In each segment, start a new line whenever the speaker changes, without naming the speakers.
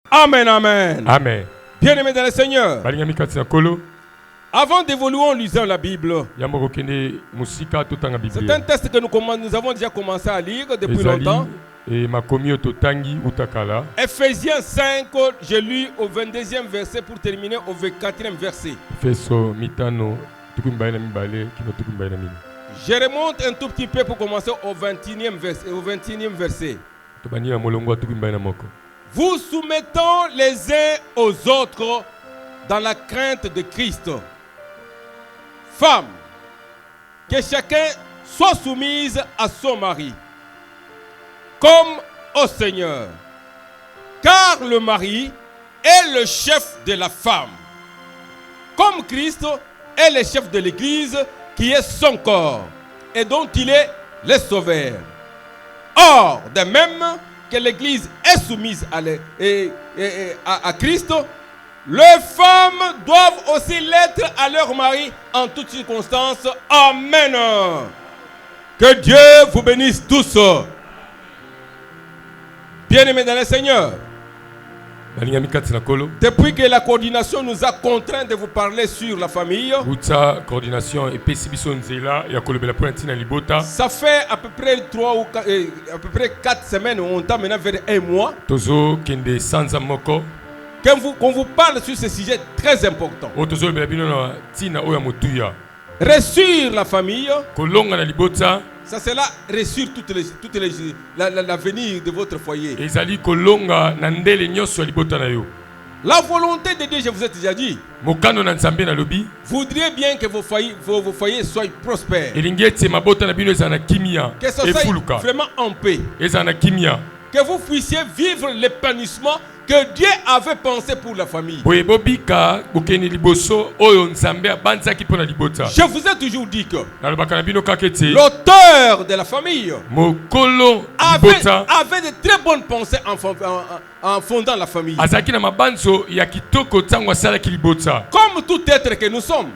Amen, amen.
Amen.
Bien-aimés dans le Seigneur, avant d'évoluer en lisant la Bible, c'est un texte que nous avons déjà commencé à lire depuis longtemps. Ephésiens 5, j'ai lu au 22e verset pour terminer au 24e verset. Je remonte un tout petit peu pour commencer au 21e verset. Vous soumettant les uns aux autres dans la crainte de Christ. Femmes, que chacun soit soumise à son mari, comme au Seigneur. Car le mari est le chef de la femme, comme Christ est le chef de l'Église, qui est son corps, et dont il est le sauveur. Or, de même que l'Église est soumise à Christ, les femmes doivent aussi l'être à leur mari en toutes circonstances. Amen. Que Dieu vous bénisse tous. Bien-aimés dans le Seigneur, depuis que la coordination nous a contraints de vous parler sur la famille, ça fait à peu près 4 semaines, on t'a maintenant vers 1 mois, qu'on vous parle sur ce sujet très important. Réussir la famille, ça c'est là réussir l'avenir de votre foyer. La volonté de Dieu, je vous ai déjà dit, voudriez bien que vos foyers soient prospères, que ce soit vraiment en paix, que vous puissiez vivre l'épanouissement que Dieu avait pensé pour la famille. Je vous ai toujours dit que l'auteur de la famille avait de très bonnes pensées en fondant la famille. Comme tout être que nous sommes,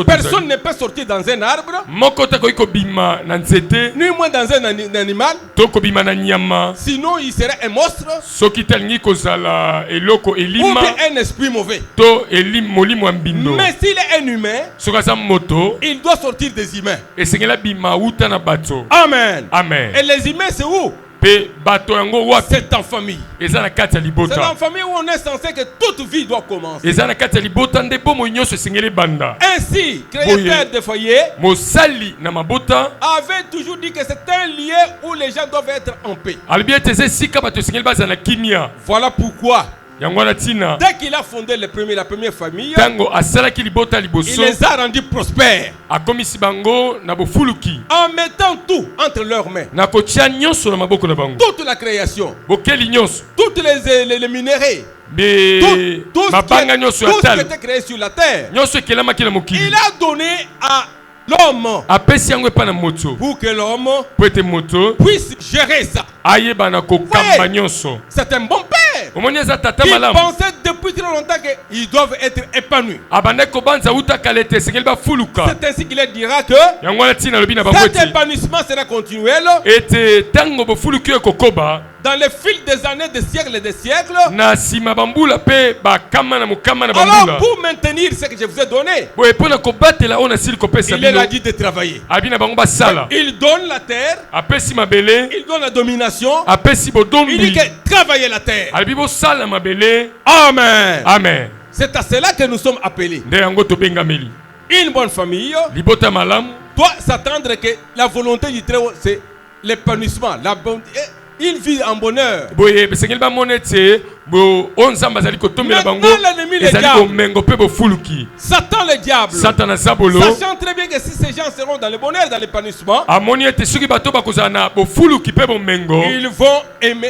personne ne peut sortir dans un arbre, ni moins dans un animal, sinon il serait un monstre ou bien un esprit mauvais. Mais s'il est un humain, il doit sortir des humains. Amen.
Amen.
Et les humains, c'est où? C'est en famille. C'est en famille où on est censé que toute vie doit commencer. Ainsi, créateur de foyer avait toujours dit que c'est un lieu où les gens doivent être en paix. Voilà pourquoi dès qu'il a fondé la première famille, il les a rendus prospères en mettant tout entre leurs mains. Toute la création, toutes les minéraux, tout ce qui était créé sur la terre, il a donné à l'homme pour que l'homme puisse gérer ça. C'est un bon père. Il pensait depuis très longtemps qu'ils doivent être épanouis. C'est ainsi qu'il dira que cet épanouissement sera continuel dans le fil des années, des siècles et des siècles. Alors pour maintenir ce que je vous ai donné, il leur a dit de travailler. Il donne la terre, il donne la domination, il dit que travailler la terre. Amen.
Amen.
C'est à cela que nous sommes appelés. Une bonne famille doit s'attendre que la volonté du Très-Haut, c'est l'épanouissement, la bonne. Il vit en bonheur. Maintenant, l'ennemi, le diable, Satan le diable, sachant très bien que si ces gens seront dans le bonheur, dans l'épanouissement,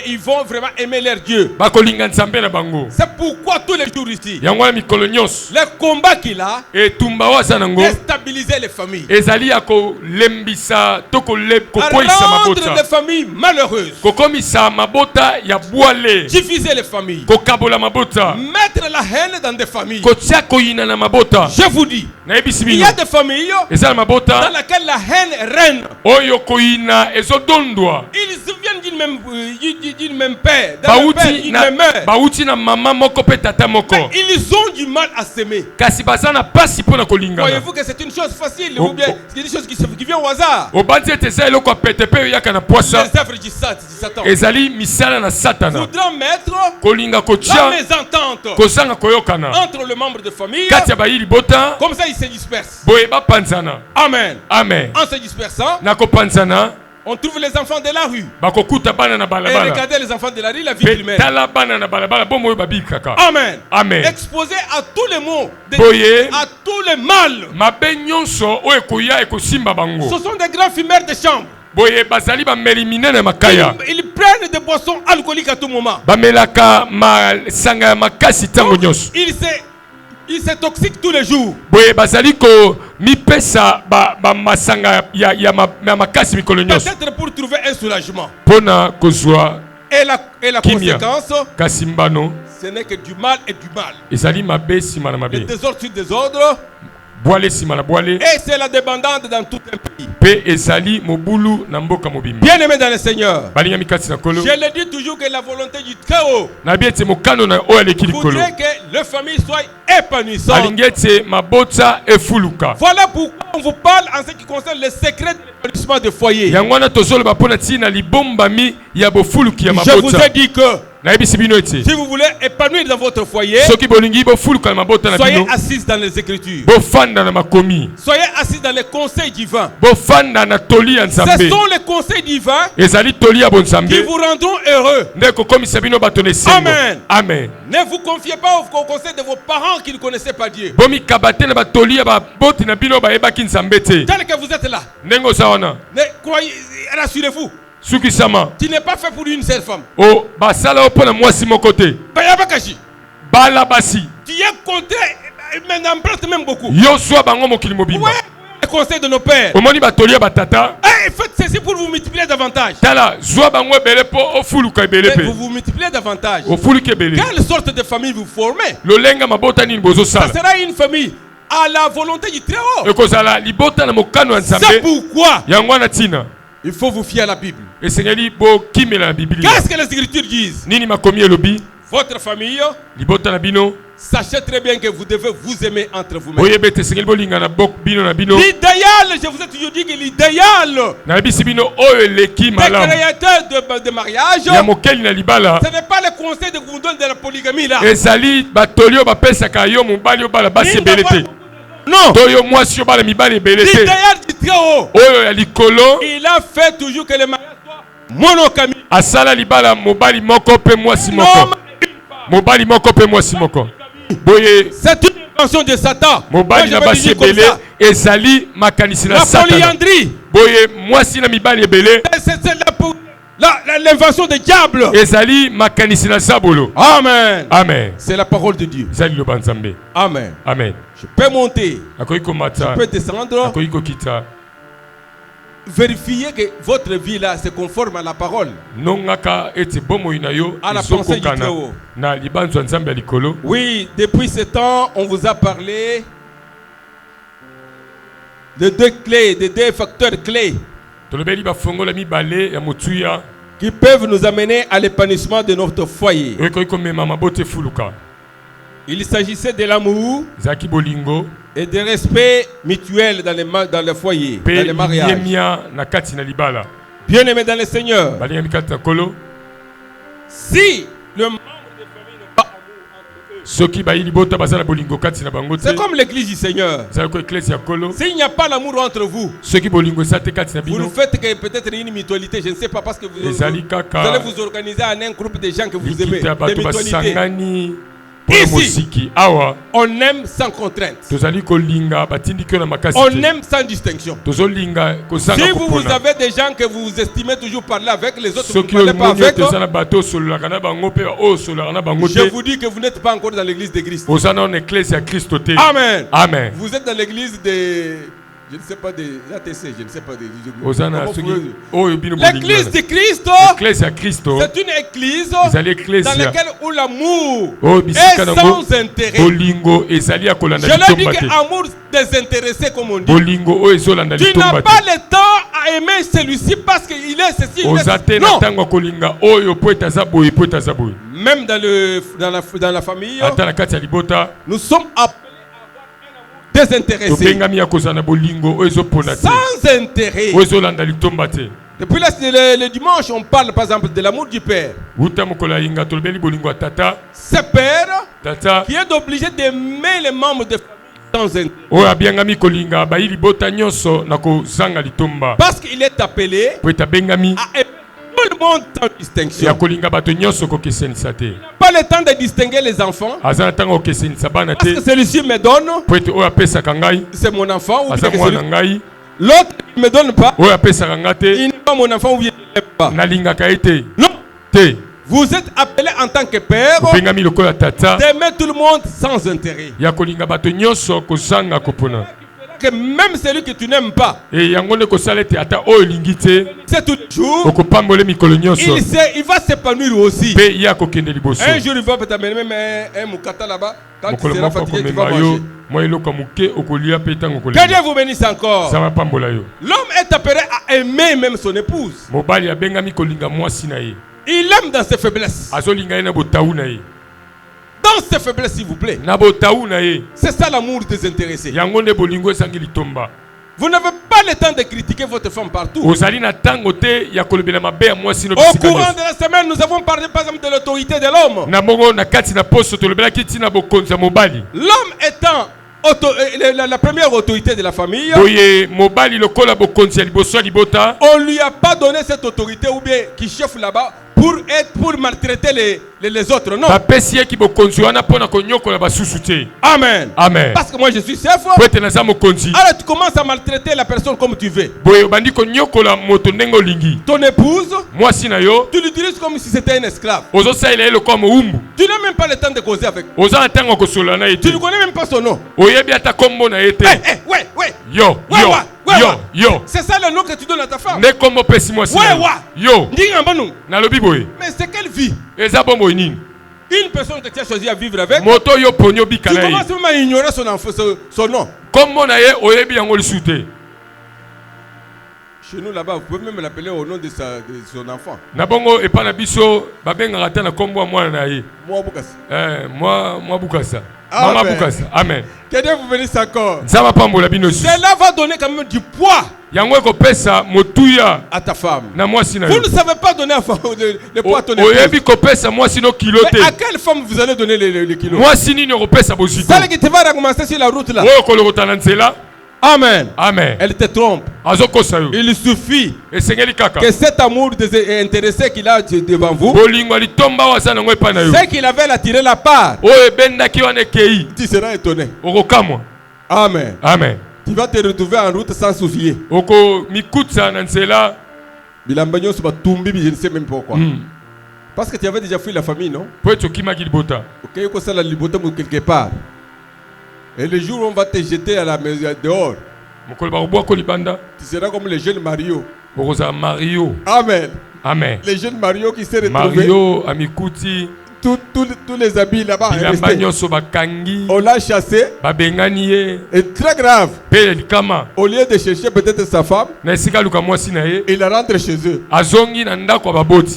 ils vont vraiment aimer leur Dieu. C'est pourquoi tous les jours ici, le combat qu'il a déstabiliser les familles, rendre les familles malheureuses, diviser les familles, mettre la haine dans des familles. Je vous dis, il y a des familles dans lesquelles la haine règne. Ils viennent d'une d'une même père, d'un même père, d'une même mère.
Bauti na mama moko pe tata moko.
Ils ont du mal à s'aimer.
Kasi bazana pasi pona kolingana.
Voyez-vous que c'est une chose facile ou bien c'est une chose qui vient au hasard.
Obanzi etesa eloko pete pe yaka na poisa.
Les œuvres du Satan.
Ezali misala na satana.
Voudra mettre
kolinga kotia
la mésentente
kozanga koyokana
entre les membres de famille.
Katia bayili bota.
Comme ça ils se dispersent.
Boye ba panzana.
Amen.
Amen.
En se dispersant.
Na ko panzana.
On trouve les enfants de la rue.
Et
regardez les enfants de la rue, la vie humaine. Amen.
Amen.
Exposés à tous les maux,
à
tous les mal. Ce sont des grands fumeurs de chambre. Ils prennent des boissons alcooliques à tout moment. Ils se toxiquent tous les jours. Peut-être pour trouver un soulagement. Et la conséquence, ce n'est que du mal et du mal. Et désordre sur désordre. Et c'est la débandante dans tout un pays. Bien aimé dans le Seigneur, je le dis toujours que la volonté du Très-Haut voudrait que les familles soient épanouissantes. Voilà pourquoi on vous parle en ce qui concerne le secret de l'épanouissement des foyers. Je vous ai dit que si vous voulez épanouir dans votre foyer, soyez assis dans les Écritures. Soyez assis dans les conseils divins. Ce sont les conseils divins qui vous rendront heureux. Amen.
Amen.
Ne vous confiez pas aux conseils de vos parents qui ne connaissaient pas Dieu. Tel que vous êtes là, rassurez-vous. Tu n'es pas fait pour une seule femme.
Oh, basala opona mwasi mokote.
Bayabakashi.
Balabasi.
Tu es compté, mais n'emprunte même beaucoup.
Yosua bango mokili mobimba.
Ouais, le conseil de nos pères.
Omoni batolia batata.
Faites ceci pour vous multiplier davantage.
Tala, zwa bango ebele po ofuluka ebele pe.
Vous vous multipliez davantage.
Ofuluka ebele.
Quelle sorte de famille vous formez?
Lolenga mabota nini bozo sala.
Ça sera une famille à la volonté du Très-Haut.
Ekozala libota na mokano ya Nzambe.
C'est pourquoi
yango na tina.
Il faut vous fier à la Bible.
Qu'est-ce
que les Écritures disent? Votre famille, sachez très bien que vous devez vous aimer entre vous-mêmes. L'idéal, je vous ai toujours dit que l'idéal des créateurs de mariage, ce n'est pas le conseil de vous donner de la polygamie là. Non. L'idéal du Très-Haut, il a fait toujours que les mariages soient monogamiques.
Asala libala mobali moko pe mwasi moko. Mobali moko pe mwasi moko. Boye,
c'est une invention de Satan.
Mobali na basi ebele ezali makanisi na Satan.
La polyandrie.
Boye mwasi na mibali ebele.
C'est l'invention du diable.
Ezali makanisi na sabolo.
Amen.
Amen.
C'est la parole de Dieu.
Ezali lo banzambe.
Amen.
Amen.
Je peux monter.
Je
peux descendre. Vérifiez que votre vie là se conforme à la parole. À la pensée du Très-Haut. Oui, depuis ce temps, on vous a parlé de deux facteurs clés qui peuvent nous amener à l'épanouissement de notre foyer. Il s'agissait de l'amour et de respect mutuel dans le foyer, dans le mariage. Bien aimé dans le Seigneur, si le membre de famille n'a pas amour, c'est comme l'église du Seigneur. S'il n'y a pas l'amour entre vous, vous le faites que peut-être une mutualité, je ne sais pas, parce que vous allez vous organiser en un groupe de gens que vous aimez, des mutualités. Ici, on aime sans contrainte. On aime sans distinction. Si vous avez des gens que vous estimez toujours parler avec, les autres vous ne parlez pas avec, je vous dis que vous n'êtes pas encore dans l'église de Christ. Amen.
Amen.
Vous êtes dans l'église de... Je ne sais pas des ATC, je ne sais pas des... L'église de Christ, c'est une église dans laquelle où l'amour est sans intérêt. Je l'ai dit que amour désintéressé, comme on dit. Tu n'as pas le temps à aimer celui-ci parce qu'il est ceci.
Non.
Même dans la famille, nous sommes appelés à avoir désintéressés. Sans intérêt. Depuis le dimanche, on parle par exemple de l'amour du Père. Ce Père qui est obligé d'aimer les membres de famille sans intérêt. Parce qu'il est appelé à aimer tout le monde sans distinction. Il n'a pas le temps de distinguer les enfants. Parce que celui-ci me donne, c'est mon enfant. Ou l'autre ne me donne pas, il n'est pas mon enfant ou il ne l'aime pas. Non. Vous êtes appelé en tant que père d'aimer tout le monde sans intérêt. Que même celui que tu n'aimes pas, c'est tout le jour, il va s'épanouir aussi. Un jour il va peut-être amener même un moukata là-bas. Quand tu seras fatigué, tu vas manger. Que Dieu vous bénisse encore. L'homme est appelé à aimer même son épouse. Il aime dans ses faiblesses. Dans ses faiblesses, s'il vous plaît. C'est ça l'amour désintéressé. Vous n'avez pas le temps de critiquer votre femme partout. Au courant de la semaine, nous avons parlé par exemple de l'autorité de l'homme. L'homme étant la première autorité de la famille, on ne lui a pas donné cette autorité ou bien qui chef là-bas pour maltraiter les autres. Non. Amen.
Amen.
Parce que moi je suis chef. Alors tu commences à maltraiter la personne comme tu veux. Ton épouse, tu l'utilises comme si c'était un esclave. Tu n'as même pas le temps de causer avec. Tu ne connais même pas son nom. C'est ça le nom que tu donnes à ta femme. Mais c'est quelle vie? Une personne que tu as choisi à vivre avec, tu commences même à ignorer son nom. Chez nous là-bas, vous pouvez même l'appeler au nom de son enfant.
Amen.
Que Dieu vous bénisse encore. Cela va donner quand même du poids à ta femme. Vous ne savez pas donner le poids à ton épouse. Mais à quelle femme vous allez donner les kilos? Celle qui te va recommencer sur la route là. Amen.
Amen.
Elle te trompe. Il suffit que cet amour intéressé qu'il a devant vous, c'est qu'il avait attiré la part. Tu seras étonné. Amen.
Amen.
Tu vas te retrouver en route sans soucier. Je ne sais même pourquoi. Parce que tu avais déjà fui la famille, non? Ok, ça la libota quelque part. Et le jour où on va te jeter à la maison dehors, tu seras comme le jeune Mario. Amen.
Amen.
Le jeune Mario qui s'est retrouvé. Tous les habits là-bas. On l'a chassé. Et très grave. Au lieu de chercher peut-être sa femme, il rentre chez eux.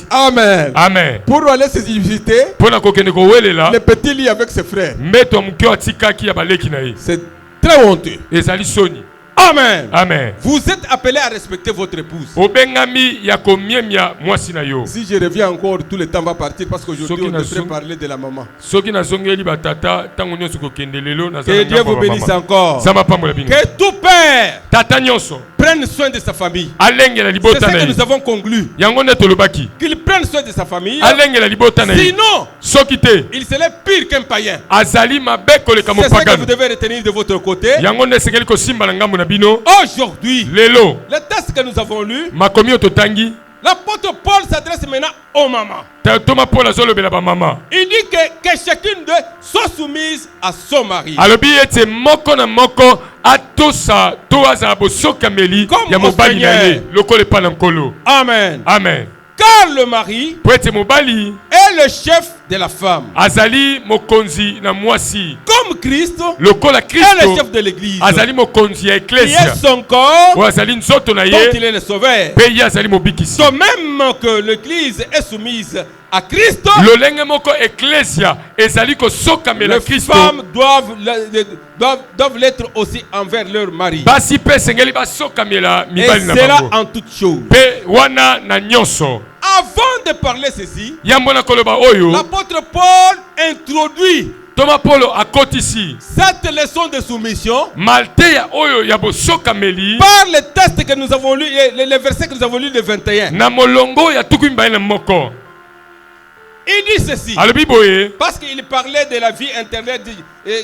Amen.
Amen.
Pour aller se visiter, le petit lit avec ses frères. C'est très honteux. Amen.
Amen.
Vous êtes appelés à respecter votre épouse. Si je reviens encore, tout le temps va partir parce qu'aujourd'hui on devrait parler de la maman. Que Dieu vous bénisse encore. Que tout père prenne soin de sa famille. C'est ça que nous avons conclu. Qu'il prenne soin de sa famille. Sinon, il serait pire qu'un païen. C'est ça que vous devez retenir de votre côté. Aujourd'hui, le texte que nous avons lu, l'apôtre Paul s'adresse maintenant aux mamans. Il dit que chacune d'eux soit soumise à son mari. Comme au Seigneur. Amen.
Amen.
Que Car le mari
po ete mobali
est le chef de la femme.
azali mokonzi na mwasi
Comme Christ
lokola
est le
Kristo
chef de l'église.
azali mokonzi ya
Qui est
eklesia
son corps
oyo azali nzoto na
dont il
ye
est le sauveur.
mpe ye azali mobikisi.
De même que l'église est soumise à Christ,
lolenge moko eklesia ezali kosokamela
les
Kristo,
femmes doivent l'être aussi envers leur mari.
basi mpe esengeli basokamela
Et
mibali na
cela
bango
en toutes choses.
mpe wana na nyonso.
Avant de parler ceci,
Yambo na koloba oyo
l'apôtre Paul introduit
toma polo akotisi
cette leçon de soumission
malteya oyo ya bosokameli
par les textes que nous avons lus, les versets que nous avons lus le 21.
na molongo ya tuku mibale na moko.
Il dit ceci,
alobi boye
parce qu'il parlait de la vie intérieure,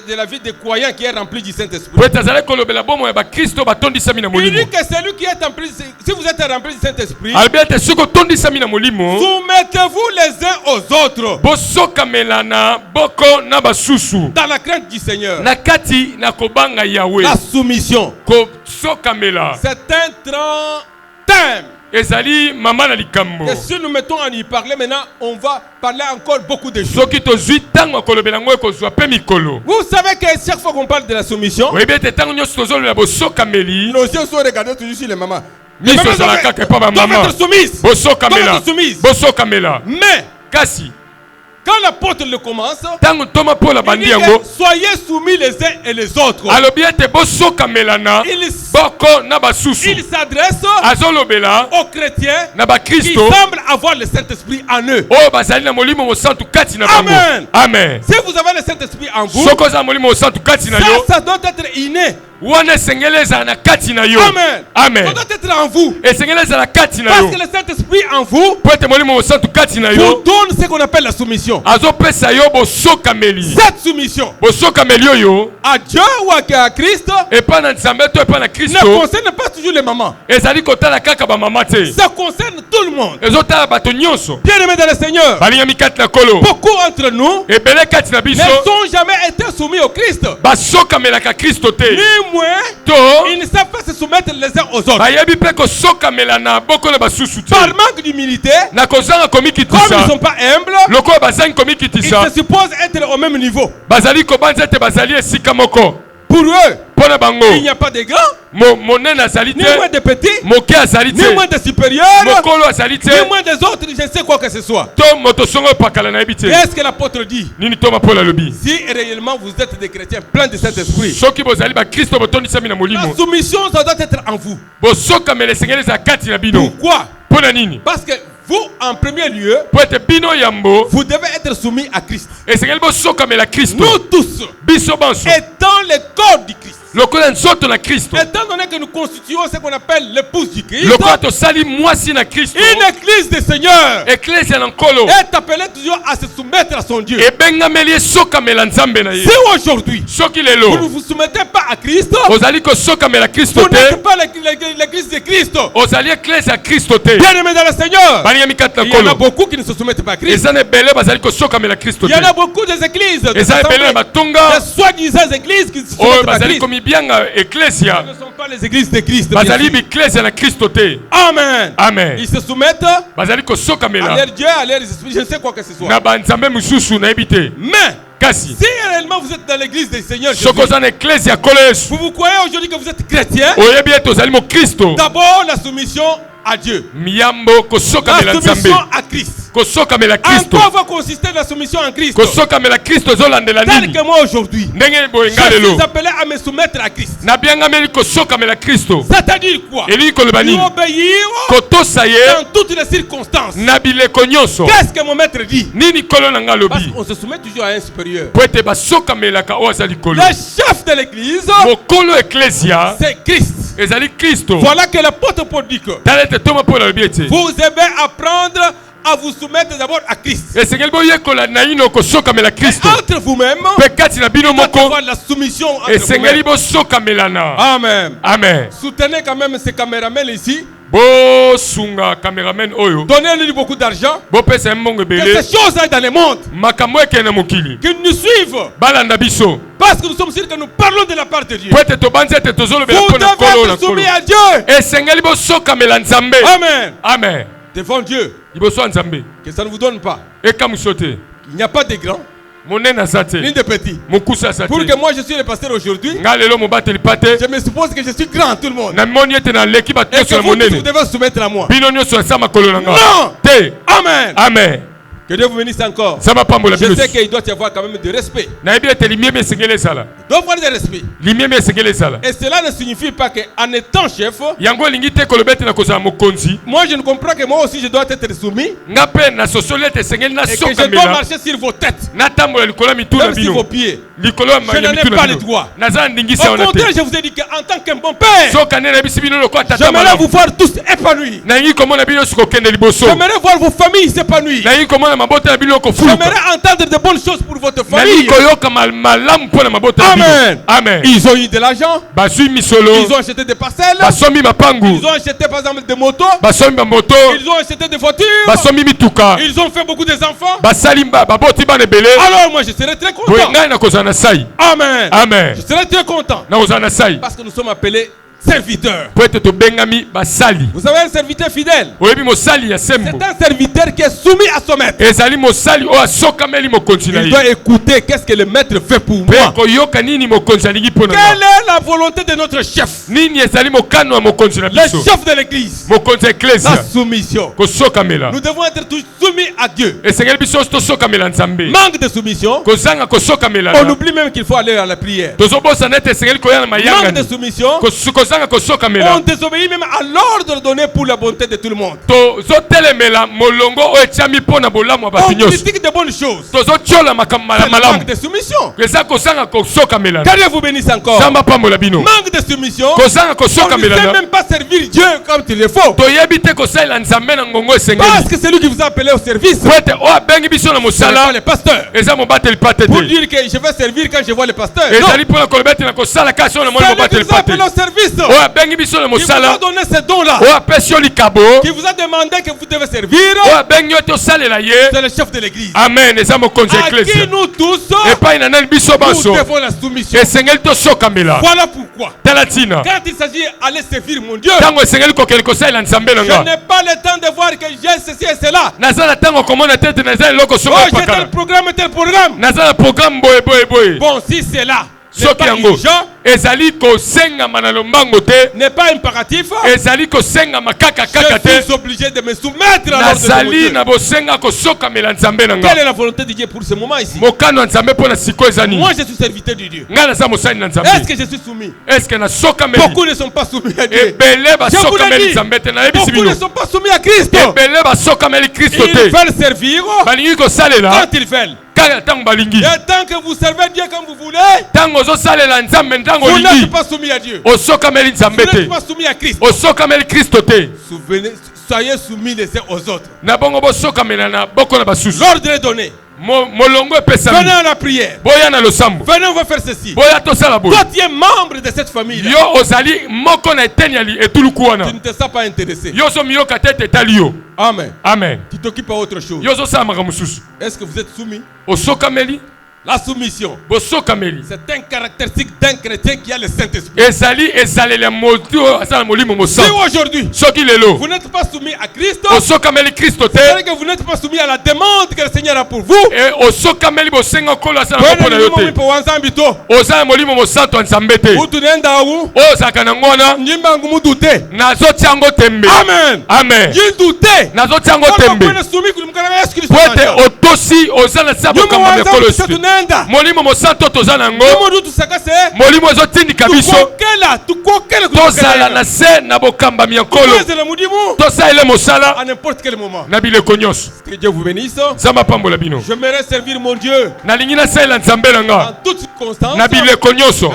de la vie des croyants qui est remplie du Saint-Esprit.
po ete azali kolobela bomo ya bakristo batondisami na
Il dit
molimo.
que celui qui est rempli, si vous êtes rempli du Saint-Esprit,
alobi ete soki otondisami na molimo
soumettez-vous les uns aux autres
bosokamela na boko na basusu
dans la crainte du Seigneur.
na kati na kobanga yawe.
La soumission,
kosokamela
c'est un grand thème.
ezali mama na likambo.
Et si nous mettons à y parler maintenant, on va parler encore beaucoup de choses.
soki tozwi ntango ya kolobela yango ekozwa mpe mikolo.
Vous savez que chaque fois qu'on parle de la soumission,
oyebi ete ntango nyonso tozolola bosokameli
nos yeux sont regardés toujours sur les mamans.
miso ezala kaka epa
doivent
bamama
être soumises.
bosokamela
Doivent être soumises.
bosokamela.
Mais
kasi
quand l'apôtre le commence,
ntango toma mpola
il
bandi
dit
yango
que soyez soumis les uns et les autres.
alobi ete bosokamelana
Il
boko na basusu.
s'adresse
azolobela
aux chrétiens
na
qui
bakristo
semblent avoir le Saint-Esprit en eux.
oyo bazali na molimo mosantu kati na bango.
Amen.
Amen.
Si vous avez le Saint-Esprit en vous,
soki oza na molimo mosantu kati na yo
ça doit être inné.
wana esengeli ezala na kati na yo.
Amen.
Amen.
Ça doit être en vous.
esengeli ezala kati na
Parce
yo
que le Saint-Esprit en vous
po ete molimo mosantu kati na
vous
yo
donne ce qu'on appelle la soumission.
azopesa yo bosokameli.
Cette soumission
bosokameli oyo
à Dieu ou à Christ
epa na nzambe to epa na
ne
kristo
concerne pas toujours les mamans.
ezali kotala kaka bamama te,
Ça concerne tout le monde.
ezotala bato nyonso
Bien-aimés dans le Seigneur,
balingami kati na kolo.
beaucoup entre nous
ebele kati na biso
n'ont jamais été soumis au Christ.
basokamelaka kristo te,
Ni moins,
to
ils ne savent pas se soumettre les uns aux autres.
bayebi mpe kosokamela na boko na basusu te
Par manque d'humilité,
na kozanga
comme ils ne
komikitisa
sont pas humbles,
lokola bazangi
ils
komikitisa
se supposent être au même niveau.
bazali kobanza ete bazali esika moko.
Pour eux,
mpo na bango
il n'y a pas de grands,
monene azali
ni
te,
moins de petits,
moke azali
ni
te,
moins de supérieurs,
mokolo azali te,
ni moins des autres, je ne sais quoi que ce soit.
to moto songo epakala nayebi te.
Qu'est-ce que l'apôtre dit?
nini toma mpo alobi
Si réellement vous êtes des chrétiens pleins de Saint-Esprit,
soki bozali bakristo botondisami na
la
molimo
soumission, ça doit être en vous.
bosokamela esengeli ezala kati na bino.
Pourquoi?
mpo na nini?
Parce que vous, en premier lieu,
po ete bino yambo
vous devez être soumis à Christ.
esengeli bosokamela kristo.
Nous tous,
biso banso
étant le corps du Christ,
lokola nzoto na kristo,
étant donné que nous constituons ce qu'on appelle l'épouse du Christ,
lokola tosali mwasi na kristo,
une église du Seigneur
eklesia na nkolo
est appelée toujours à se soumettre à son Dieu.
ebengameli esokamela nzambe na ye.
Si aujourd'hui,
soki
vous ne
lelo
vous soumettez pas à Christ,
ozali kosokamela kristo
vous
te,
n'êtes pas l'église de Christ.
ozali eklesia ya kristo te.
Bien-aimés dans le Seigneur,
balingami kati na
il y en a
nkolo
beaucoup qui ne se soumettent pas à Christ.
eza na ebele bazali kosokamela kristo
Il y en
te.
a beaucoup des églises, des
eza ebele na
assemblées,
batonga
des soi-disant églises qui ne se
oyo
soumettent pas à
bazali
Christ.
komibianga eklesia
Ce ne sont pas les églises de Christ. bien
bazali
sûr.
biklesia na kristo te.
Amen.
Amen.
Ils se soumettent
bazali
à
kosokamela
leur Dieu, à leur esprit, je ne sais quoi que ce soit.
na banzambe mosusu nayebi te.
Mais,
kasi
si réellement vous êtes dans l'église du Seigneur Jésus,
soki oza na eklesia ya nkolo yesu
vous croyez aujourd'hui que vous êtes chrétien,
oyebi ete ozali mokristo,
d'abord la soumission à Dieu.
miyambo kosokamela
La
nzambe,
soumission à Christ.
kosokamela
En
kristo,
quoi va consister la soumission en Christ?
kosokamela kristo ezolandela
Tel
nini?
que moi aujourd'hui,
ndenge boye
je
nga
suis
lelo
appelé à me soumettre à Christ.
nabiangameli kosokamela kristo.
C'est-à-dire quoi?
elingi koloba
Lui
nini?
obéir
kotosa ye
dans toutes les circonstances.
na bileko nyonso.
Qu'est-ce que mon maître dit?
nini nkolo na nga
Parce
alobi?
qu'on se soumet toujours à un supérieur.
po ete basokamelaka oyo aza likolo.
Le chef de l'église,
mokolo eklesia
c'est Christ.
ezali kristo.
Voilà que l'apôtre Paul dit que
tala ete toma mpo alobi ete
vous devez apprendre à vous soumettre d'abord à Christ.
esengeli boyekola na ino kosokamela kristo,
Entre vous-même,
mpe kati na bino
il doit y
moko
avoir la soumission entre
esengeli
vous-même.
bosokamelana.
Amen.
Amen.
Soutenez quand même ces caméramans ici.
bosunga cameraman oyo,
Donnez-lui beaucoup d'argent.
bopesa ye mbongo
Que
ebele,
ces choses aillent dans le monde.
makambo ekende na mokili
Qu'ils nous suivent.
balanda biso,
Parce que nous sommes sûrs que nous parlons de la part de Dieu.
po ete tobanzi ete tozolobela
Vous
mpo na nkolo
devez
na
être
nkolo.
soumis à Dieu.
esengeli bosokamela nzambe.
Amen.
Amen.
devant Dieu,
liboso ya Nzambe
que ça ne vous donne pas.
ekamuso te
Il n'y a pas de grands,
monene aza te
ni de petits.
mokusa aza te
Pour que moi je suis le pasteur aujourd'hui,
nga lelo mobateli pa te
je me suppose que je suis grand, tout le monde.
namoni ete naleki bato
Et
nyonso
que
ya
vous tous, vous
monene
devez soumettre à moi.
bino nyonso asa makolo na nga
Non!
te
Amen.
amen
Que Dieu vous bénisse encore.
nzambe apambola
Je
bino
sais qu'il doit y avoir quand même de respect.
nayebi ete limiemi esengeli ezala
Il doit y avoir de respect.
limiemi esengeli ezala
Et cela ne signifie pas qu'en étant chef,
yango elingi te koloba ete nakozala mokonzi
moi je ne comprends que moi aussi je dois être soumis
nga mpe nasosoli ete esengeli
et que je dois
nasokamela
marcher sur vos têtes,
natambola likolo ya mituna
même sur
bino
vos pieds.
likolo ya
Je n'en ai
mituna
pas les
bino
droits.
naza na ndingisi
Au
yango na
contraire,
te
je vous ai dit qu'en tant qu'un bon père,
soki ane nayebisi bino lokola tata
j'aimerais
malamu
vous voir tous épanouis.
nalingi komona bino nyonso kokende liboso
J'aimerais voir vos familles s'épanouir.
nalingi komona mabota na bino kofuluka
J'aimerais entendre de bonnes choses pour votre
nalingi
famille.
koyoka malamu mpo na mabota na bino
Amen.
amen
Ils ont eu de l'argent,
bazwi misolo
ils ont acheté des parcelles,
basombi mapangu
ils ont acheté par exemple des motos,
basombi bamoto
ils ont acheté des voitures,
basombi mituka
ils ont fait beaucoup d'enfants.
basali baboti bana ebele
Alors moi je serai très
boye
content.
ngai nakozala na sai
Amen.
amen
Je serai très content
nakozala na sai
parce que nous sommes appelés serviteurs.
po ete tobengami basali
Vous savez un serviteur fidèle,
oyebi mosali ya
c'est
sembo
un serviteur qui est soumis à son maître.
ezali mosali oyo asokameli mokonzi na
Il
ye
doit écouter qu'est-ce que le maître fait pour
mpe
moi.
koyoka nini mokonzi alingi mpo na
Quelle
nga
est la volonté de notre chef,
nini ezali mokano ya mokonzi na
le
biso
chef de l'église?
mokonzi ya
La
eklesia
soumission.
kosokamela
Nous devons être tous soumis à Dieu.
esengeli biso nyonso tosokamela nzambe
Manque de soumission,
kozanga
on
kosokamelana
oublie même qu'il faut aller à la prière.
tozobosana ete esengeli koya na
Manque de
mayangani
soumission,
kozanga kosokamela
on désobéit même à l'ordre donné pour la bonté de tout le monde.
tozotelemela molongo oyo etiami mpo na bolamu ya bato
On
nyonso
critique de bonnes choses.
tozotiola makambo
C'est le
malamu
manque de soumission.
eza kozanga kosokamelana
Que Dieu vous bénisse encore.
nzambe apambola bino
Manque de soumission,
kozanga
on ne sait
kosokamelana
même pas servir Dieu comme il le faut.
toyebi te kosalela nzambe na ngongo
Parce
esengeli
que c'est lui qui vous a appelé au service.
po ete oyo abengi biso na
Ce n'est pas
mosala
le pasteur.
eza mobateli pate
Pour
te
dire que je vais servir quand je vois le pasteur. Non.
ezali mpona koloba ete na kosala kasi oyo na moni
C'est lui qui
mobateli
vous a
pate
appelé au service.
oyo abengi biso na
Qui vous a
mosala
donné ce don-là.
oyo apesi yo likabo
Qui vous a demandé que vous devez servir.
oyo abengi yo te osalela ye
C'est le chef de l'église.
amen eza mokonzi ya
À qui
eklesia
nous tous,
epai na nani biso
nous
banso
devons la soumission.
esengeli tosokamela
Voilà pourquoi.
tala ntina
Quand il s'agit d'aller servir mon Dieu,
ntango esengeli kokende kosalela nzambe na
je
nga
n'ai pas le temps de voir que j'ai ceci et cela.
naza na ntango komona te ete naza eloko
Oh,
soko
j'ai tel
epakala
programme, tel programme.
naza na programme boye boye boye
Bon, si c'est là, n'est
soki
pas
yango
urgent,
ezali kosengama na lombango te
n'est pas impératif,
ezali kosengama kaka
je
te
suis obligé de me soumettre à l'ordre de mon
nazali
Dieu.
na bosenga kosokamela nzambe na
Quelle
nga
est la volonté de Dieu pour ce moment ici?
mokano ya nzambe mpo na sikoyo eza nini
Moi, je suis serviteur de Dieu.
ngai naza mosali na
Est-ce
nzambe
que je suis soumis?
eske nasokameli
Beaucoup ne sont pas soumis à Dieu.
ebele
Je vous l'ai
basokameli
dit.
nzambe te nayebisi
Beaucoup
bino
ne sont pas soumis à Christ.
ebele basokameli kristo
Ils
te
veulent servir
balingi kosalela
quand ils veulent.
kaka ntango balingi
Et tant que vous servez Dieu comme vous voulez,
ntango ozosalela nzambe ntango
vous
olingi
n'êtes pas soumis à Dieu.
osokameli
Vous
nzambe
n'êtes
te
pas soumis à Christ.
osokameli kristo te
Souvenez, soyez soumis les uns aux autres.
na bongo bosokamela na boko na basusu
L'ordre est donné.
molongo epesami
Venez à la prière.
boya na losambo
Venez, on va faire ceci.
boya tosala boye
Toi, tu es membre de cette famille.
yo ozali moko na eteni ya etuluku
Tu
wana
ne te sens pas intéressé.
yo ozomiyoka te ete etali yo
Amen.
amen
Tu t'occupes à autre chose.
yo ozosala makambo mosusu
Est-ce que vous êtes soumis?
osokameli
La soumission,
bosokameli
c'est un caractéristique d'un chrétien qui a le Saint-Esprit.
ezali ezaleli ya motu oyo aza na molimo
Si
mosantu
aujourd'hui,
soki lelo
vous n'êtes pas soumis à Christ,
osokameli kristo te
c'est-à-dire que vous n'êtes pas soumis à la demande que le Seigneur a pour vous.
e osokameli bosenga nkolo aza na moko na yo te oza na molimo mosantu ya nzambe te oyo ozalaka nango wana nazotia yango tembe
Amen.
amen nazotia yango tembe po ete otosi oza na sa bokambo mikolo esi molimo mosantu toza nango molimo ezotindika biso tozala na se na bokambami ya nkolo tosalele mosala
à n'importe quel moment.
na bileko nyonso
Que Dieu vous bénisse.
nzambe apambola bino
J'aimerais servir mon Dieu
nalingi nasalela nzambe na
en
nga
toutes circonstances,
na bileko nyonso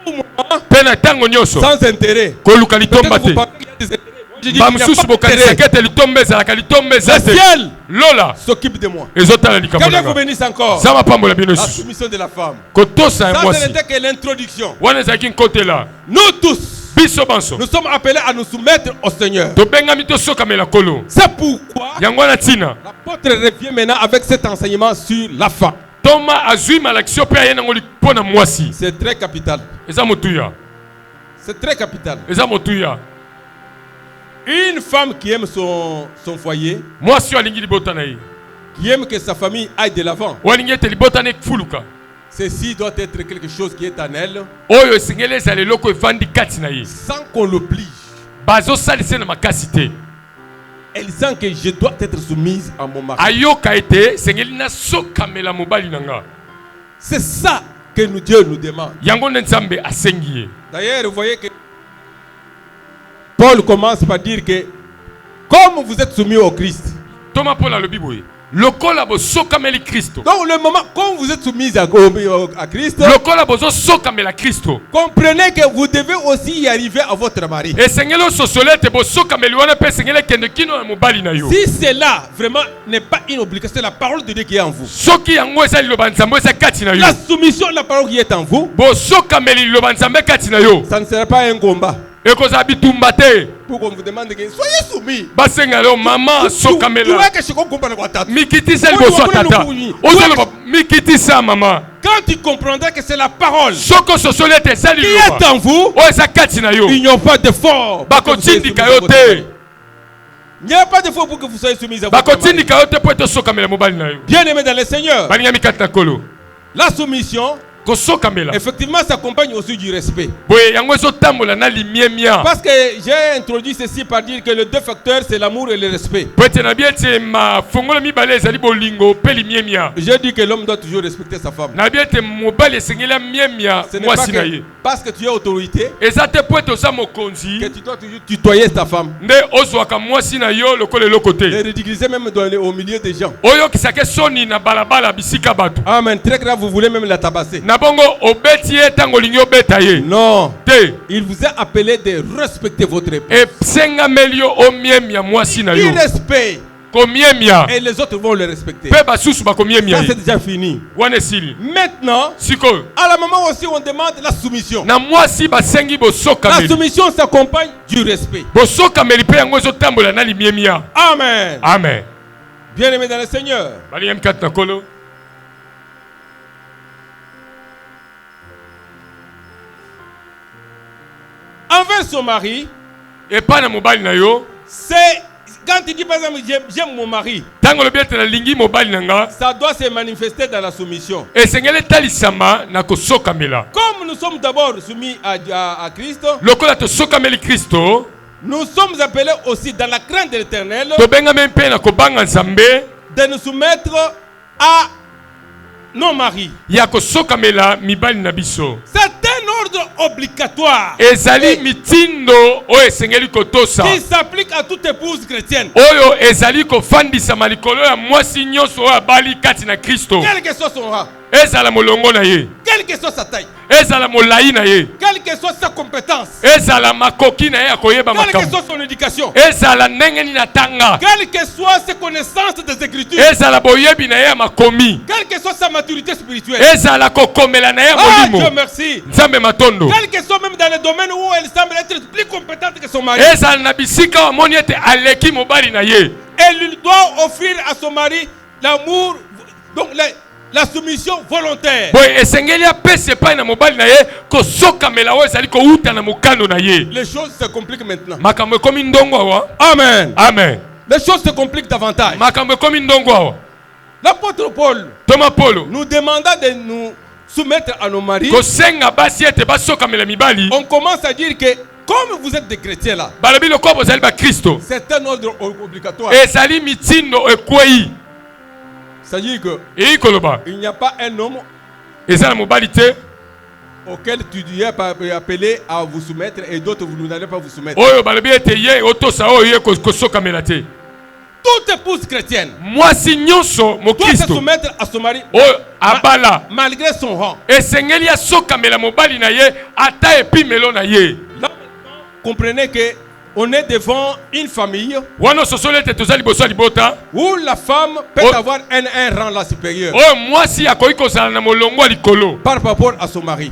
mpe na ntango nyonso
sans intérêt.
koluka litomba
Peut-être vous
te
parlez qu'il y a des intérêts. Moi, je dis qu'il n'y a
bamosusu
pas
bokanisaka
d'intérêt.
ete litomba ezalaka litomba eza
Le
te
ciel
lola
s'occupe de moi.
ezotala
Que
likambo
Dieu
na
vous
nga
bénisse encore.
nzambe apambola bino
La
lisusu
soumission de la femme.
kotosa ya
Ça, ce
mwasi
n'était que l'introduction.
wana ezalaki nkotela
Nous tous,
biso banso
nous sommes appelés à nous soumettre au Seigneur.
tobengami tosokamela nkolo
C'est pourquoi
yango wana ntina
l'apôtre revient maintenant avec cet enseignement sur la femme.
toma azwi malakisio mpe aye nango mpo na mwasi
C'est très capital.
eza motuya
C'est très capital.
eza motuya
Une femme qui aime son foyer, qui aime que sa famille aille de l'avant, ceci doit être quelque chose qui est en elle, sans qu'on l'oblige. Elle sent que je dois être soumise à mon mari. C'est ça que Dieu nous demande. D'ailleurs, vous voyez que Paul commence par dire que comme vous êtes soumis au Christ,
donc
le moment quand vous êtes soumis à Christ, comprenez que vous devez aussi y arriver à votre mari. Si cela vraiment n'est pas une obligation, c'est la parole de Dieu qui est en vous. La soumission de la parole qui est en vous, ça ne sera pas un combat. Pour qu'on vous demande que soyez soumis.
Maman,
quand tu comprendras que c'est la parole qui est en vous, il n'y a pas de fort. Il n'y a pas de fort pour que vous soyez soumis à votre mari. Bien aimé dans le Seigneur, la soumission, effectivement, s'accompagne aussi du respect. Parce que j'ai introduit ceci par dire que les deux facteurs, c'est l'amour et le respect. J'ai dit que l'homme doit toujours respecter sa femme. Ce n'est pas que parce que tu as autorité que tu dois toujours tutoyer ta femme. Et ridiculiser même au milieu des gens. Amen. Très grave, vous voulez même la tabasser. Non. Il vous a appelé de respecter votre épouse. Il respecte. Et les autres vont le respecter. Ça c'est déjà fini. Maintenant, à la moment aussi on demande la soumission. La soumission s'accompagne du respect. Amen.
Amen.
Bien aimé dans le Seigneur, envers son mari, c'est quand tu dis par exemple j'aime mon mari, ça doit se manifester dans la soumission. Comme nous sommes d'abord soumis à Christ, nous sommes appelés aussi dans la crainte de l'Éternel de nous soumettre à nos maris. C'est un ordre obligatoire qui s'applique à toute épouse chrétienne. Quel que soit son rang, quelle que soit sa taille, quelle que soit sa compétence, quelle que soit son éducation, quelle que soit ses connaissances des Écritures, quelle que soit sa maturité spirituelle. Dieu merci. Quelle que soit même dans le domaine où elle semble être plus compétente que son mari, elle doit offrir à son mari l'amour, donc la soumission volontaire. Les choses se compliquent maintenant. Amen.
Amen.
Les choses se compliquent davantage. L'apôtre Paul nous demanda de nous soumettre à nos maris. On commence à dire que comme vous êtes des chrétiens là, c'est un ordre obligatoire. C'est-à-dire qu'il n'y a pas un homme auquel tu es appelé à vous soumettre et d'autres vous n'allez pas vous soumettre. Toute épouse chrétienne doit se soumettre à son mari malgré son rang. Là, comprenez que on est devant une famille où la femme peut avoir un rang là supérieur par rapport à son mari.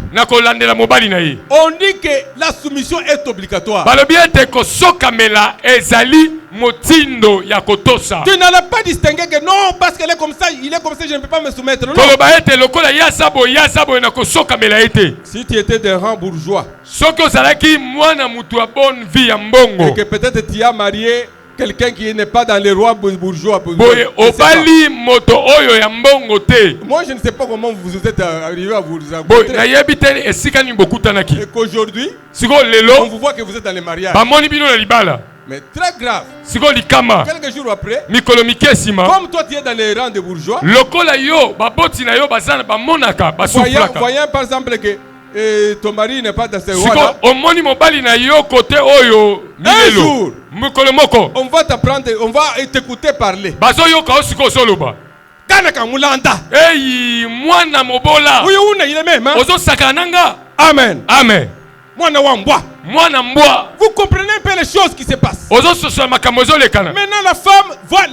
On dit que la soumission est obligatoire.
motindo ya kotosa.
Tu n'allais pas distinguer que non, parce qu'elle est comme ça, il est comme ça, je ne peux pas me soumettre. Non. Si tu étais d'un rang bourgeois, et que peut-être tu as marié quelqu'un qui n'est pas dans les rois bourgeois. Moi, je ne sais pas comment vous êtes arrivé à vous rencontrer. Et qu'aujourd'hui, on vous voit que vous êtes dans les mariages. Mais très grave. Quelques jours après, comme toi tu es dans les rangs de bourgeois, voyant par exemple que ton mari n'est pas dans ces rois-là, un jour, on va t'apprendre, on va t'écouter parler. Amen.
Amen.
Vous comprenez un peu les choses qui se passent. Maintenant la femme voit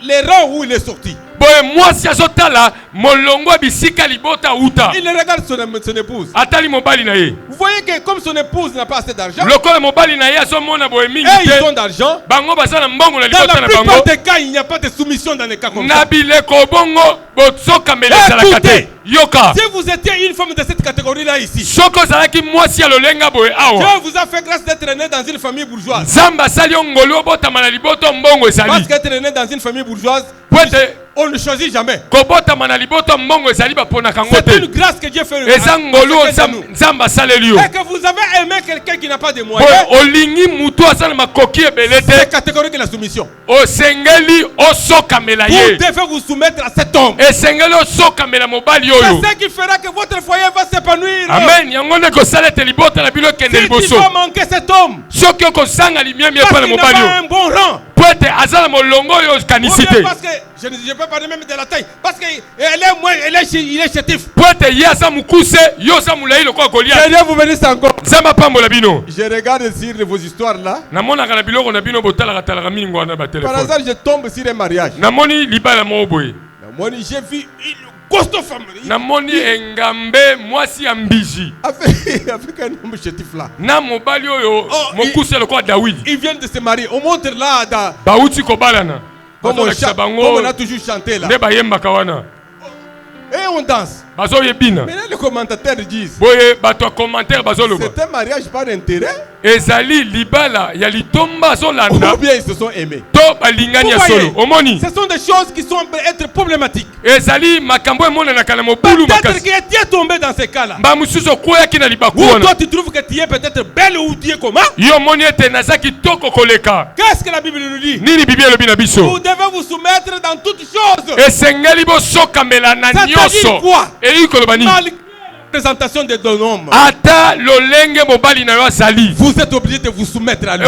les rangs où il est sorti. Il regarde son épouse. Vous voyez que comme son épouse n'a pas assez d'argent, et ils ont d'argent, dans la plupart des cas, il n'y a pas de soumission dans les cas comme ça. Écoutez, si vous étiez une femme de cette catégorie-là ici, Dieu vous a fait grâce d'être né dans une famille bourgeoise. Parce qu'être né dans une famille bourgeoise, on ne choisit jamais. C'est une grâce que Dieu fait. Et que vous avez aimé quelqu'un qui n'a pas de moyens. C'est la catégorie de la soumission. Vous devez vous soumettre à cet homme. C'est ça qui fera que votre foyer va s'épanouir. Amen. Si tu vas manquer cet homme, parce qu'il n'a pas un bon rang. Parce que je ne peux pas même de la taille. Parce qu'il est chétif. Seigneur, vous venez encore. Je regarde sur vos histoires là. Par hasard, je tombe sur un mariage. J'ai vu une costaud femme. Avec un homme chétif là. Ils viennent de se marier. On montre là. Comme on a toujours chanté là. Et on danse. Maintenant les commentateurs disent c'est un mariage par intérêt. Ou bien ils se sont aimés. Ce sont des choses qui sont être problématiques. Peut-être que tu es tombé dans ces cas là. Ou toi tu trouves que tu es peut-être belle ou tu es comment. Qu'est-ce que la Bible nous dit? Vous devez vous soumettre dans toutes choses. C'est-à-dire quoi? Malgré la présentation de ton homme, vous êtes obligé de vous soumettre à lui.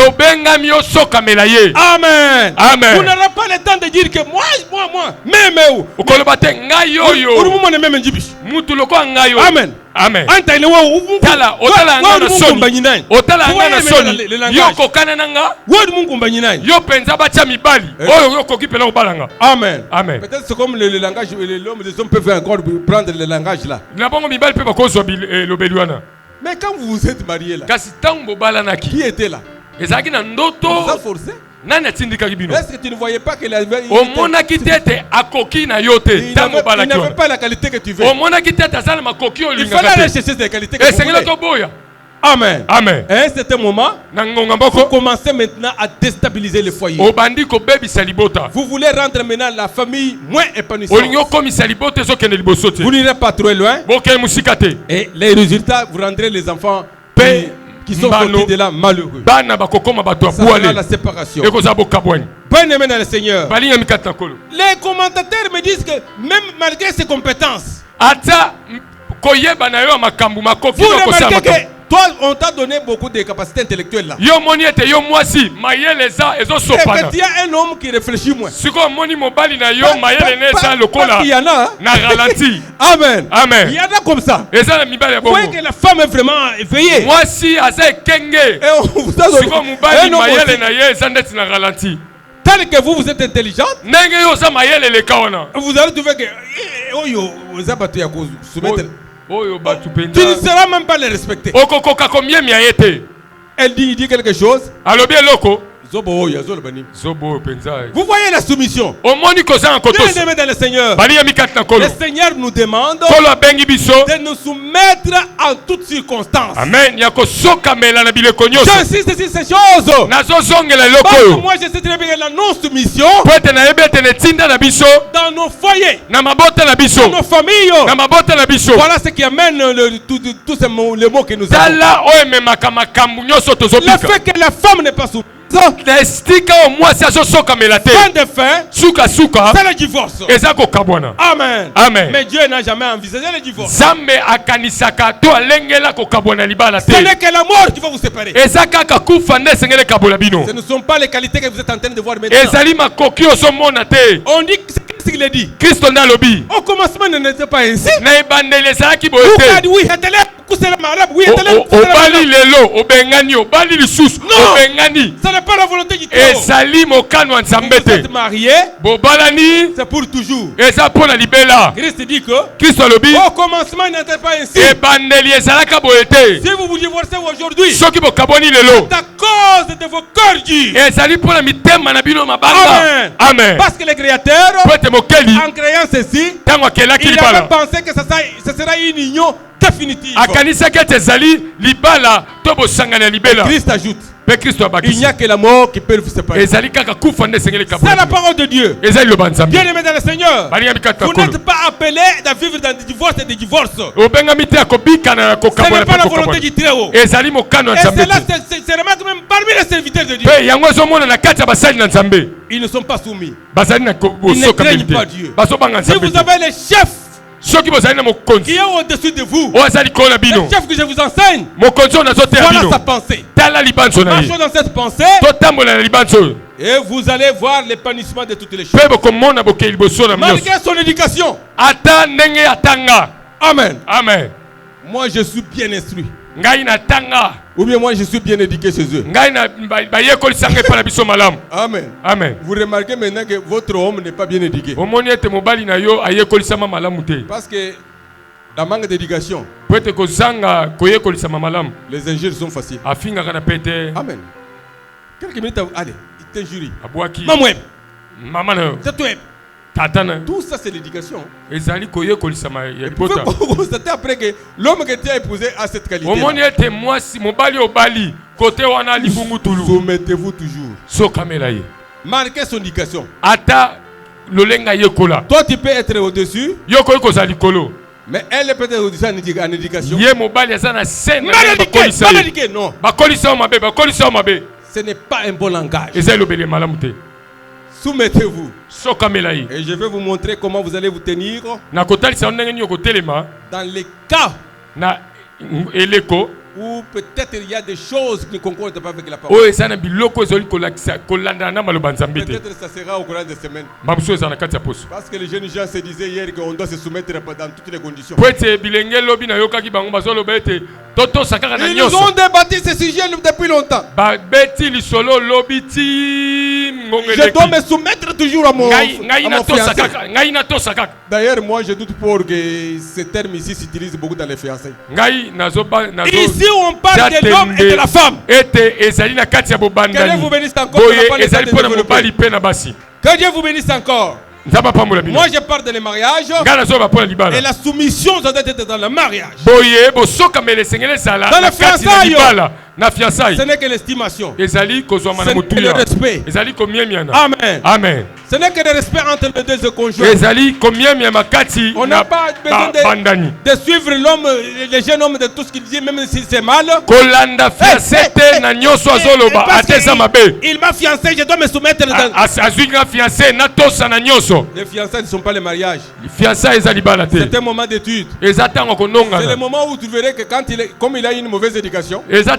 Amen. Amen. Vous n'aurez pas le temps de dire que moi, même où. Amen. Amen. Amen. Amen. Peut-être c'est comme le langage, l'homme des hommes peuvent encore prendre le langage là. Mais quand vous vous êtes marié là, qui était là? Vous a forcé? Est-ce que tu ne voyais pas qu'il avait il n'avait pas la qualité que tu veux? Il fallait aller chercher des qualités que tu voulais. Amen. Amen. Et à un certain moment, vous commencez maintenant à déstabiliser le foyer. Vous voulez rendre maintenant la famille moins épanouissante. Vous n'irez pas trop loin. Et les résultats, vous rendrez les enfants qui sont sortis de là malheureux. Ça sera la séparation. Bien aimé dans le Seigneur. Les commentateurs me disent que même malgré ses compétences, vous remarquez que toi, on t'a donné beaucoup de capacités intellectuelles là. Et que tu as un homme qui réfléchit moins. Parce qu'il y en a. Amen. Amen. Il y en a comme ça. Vous voyez que la femme est vraiment éveillée. Et on vous a donné un homme aussi. Tel que vous êtes intelligente, vous allez trouver que tu ne seras même pas les respecter. Elle dit, il dit quelque chose. Vous voyez la soumission. Bien-aimés dans le Seigneur. Le Seigneur nous demande de nous soumettre en toutes circonstances.
Amen.
J'insiste sur ces choses. Parce que moi je sais très bien la non-soumission dans nos foyers, dans nos familles. Voilà ce qui amène tous les mots que nous avons. Le fait que la femme n'est pas soumise. Fin de fin, c'est le divorce. Amen.
Amen.
Mais Dieu n'a jamais envisagé le divorce. Ce n'est que la mort qui va vous séparer. Ce ne sont pas les qualités que vous êtes en train de voir maintenant. On dit que c'est Christ qui l'a dit. Au commencement, ne n'était pas ainsi. Oui, ça n'est pas la volonté du Dieu. Vous êtes mariés, c'est pour toujours. Christ dit que au commencement, il n'était pas ainsi. Si vous vous divorcez aujourd'hui, c'est à cause de vos cœurs durs. Amen. Parce que le Créateur, en créant ceci, il avait pensé que ce sera une union définitive. Christ ajoute, il n'y a que la mort qui peut vous séparer. C'est la parole de Dieu. Bien-aimés dans le Seigneur, vous n'êtes pas appelés à vivre dans des divorces et des divorces. Ce n'est pas la volonté du Très-Haut. Et cela, c'est remarqué même parmi les serviteurs de Dieu. Ils ne sont pas soumis. Ils ne craignent pas Dieu. Si vous avez les chefs qui est au-dessus de vous, le chef que je vous enseigne, voilà sa pensée. Marchez dans cette pensée et vous allez voir l'épanouissement de toutes les choses. Malgré son éducation. Amen.
Amen.
Moi je suis bien instruit. Ou bien moi je suis bien éduqué chez eux. Amen.
Amen.
Vous remarquez maintenant que votre homme n'est pas bien éduqué. Parce que la manque d'éducation, les injures sont faciles. Amen. Quelques minutes, allez, il t'injurie. Tout ça c'est l'éducation. Vous pouvez constater après que l'homme que tu as épousé a cette qualité. Soumettez-vous toujours. Marquez son éducation. Toi tu peux être au-dessus, mais elle peut être au-dessus en éducation. Mal éduqué, non. Ce n'est pas un bon langage. Soumettez-vous. Et je vais vous montrer comment vous allez vous tenir dans les cas où peut-être il y a des choses qui ne concordent pas avec la parole. Peut-être ça sera au courant des semaines. Parce que les jeunes gens se disaient hier qu'on doit se soumettre dans toutes les conditions. Ils nous ont débattu ce sujet depuis longtemps. Je dois me soumettre toujours à mon fiancé. D'ailleurs, moi je doute pour que ce terme ici s'utilise beaucoup dans les fiançailles. Ici on parle de l'homme et de la femme. Que Dieu vous bénisse encore. Que Dieu vous bénisse encore. Moi je parle de les mariages. Et la soumission doit être dans le mariage. Dans le fiançailles, ce n'est que l'estimation. Ce n'est que le respect. Amen.
Amen.
Ce n'est que le respect entre les deux conjoints. On n'a pas besoin de suivre l'homme, le jeune homme de tout ce qu'il dit, même si c'est mal. Il m'a fiancé, je dois me soumettre. Les fiançailles ne sont pas les mariages. C'est un moment d'étude. C'est le moment où tu verrais que comme il a une mauvaise éducation, j'aime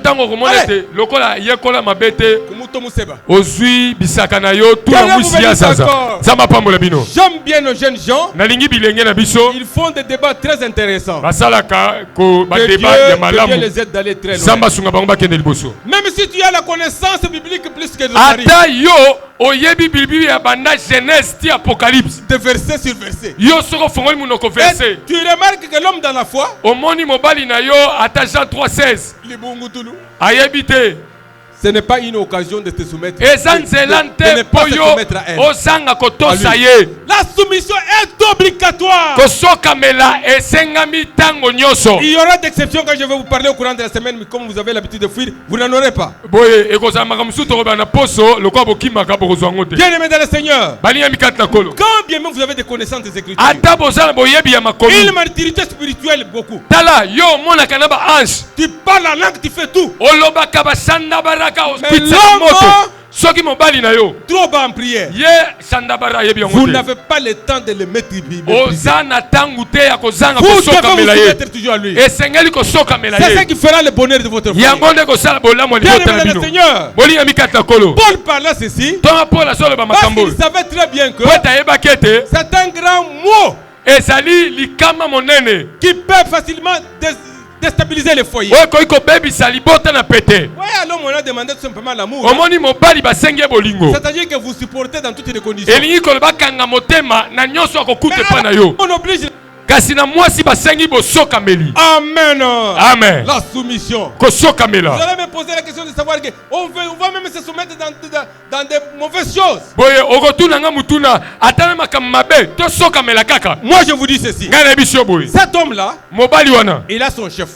bien nos jeunes gens. Ils font des débats très intéressants. Que Dieu les aide d'aller très loin. Même si tu as la connaissance biblique plus que de mari, de verset sur verset. Et tu remarques que l'homme dans la foi, Ce n'est pas une occasion de te soumettre.
De ne pas se soumettre à elle.
La soumission est obligatoire. Il y aura des exceptions quand je vais vous parler au courant de la semaine, mais comme vous avez l'habitude de fuir, vous n'en aurez pas. Bien-aimés dans le Seigneur, quand bien même vous avez des connaissances des Écritures, une maturité spirituelle beaucoup. Tu parles la langue, tu fais tout. Mais l'homme trop bas en prière, vous n'avez pas le temps de le mettre. Vous devez vous soumettre toujours à lui. C'est ça qui fera le bonheur de votre vie. Bien-aimés dans le Seigneur, Paul parlait ceci parce qu'il savait très bien que c'est un grand mot qui peut facilement déstabiliser les foyers. Oui, alors on a demandé tout simplement l'amour. C'est-à-dire que vous supportez dans toutes les conditions. Mais on oblige. Amen.
Amen.
La soumission. Vous allez me poser la question de savoir qu'on va même se soumettre dans des mauvaises choses. Moi je vous dis ceci. Cet homme-là, il a son chef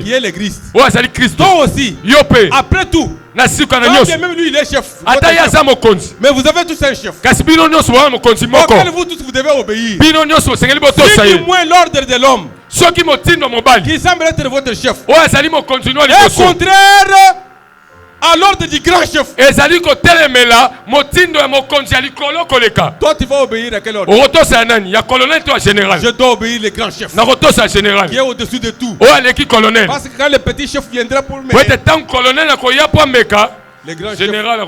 qui est le Christ. Toi aussi. Après tout, même lui il est chef. Mais vous avez tous un chef. Auquel vous tous vous devez obéir. Si du moins l'ordre de l'homme qui semble être votre chef est contraire à l'ordre du grand chef, toi tu vas obéir à quel ordre? Je dois obéir le grand chef qui est au-dessus de tout. Parce que quand le petit chef viendra pour me, le grand
général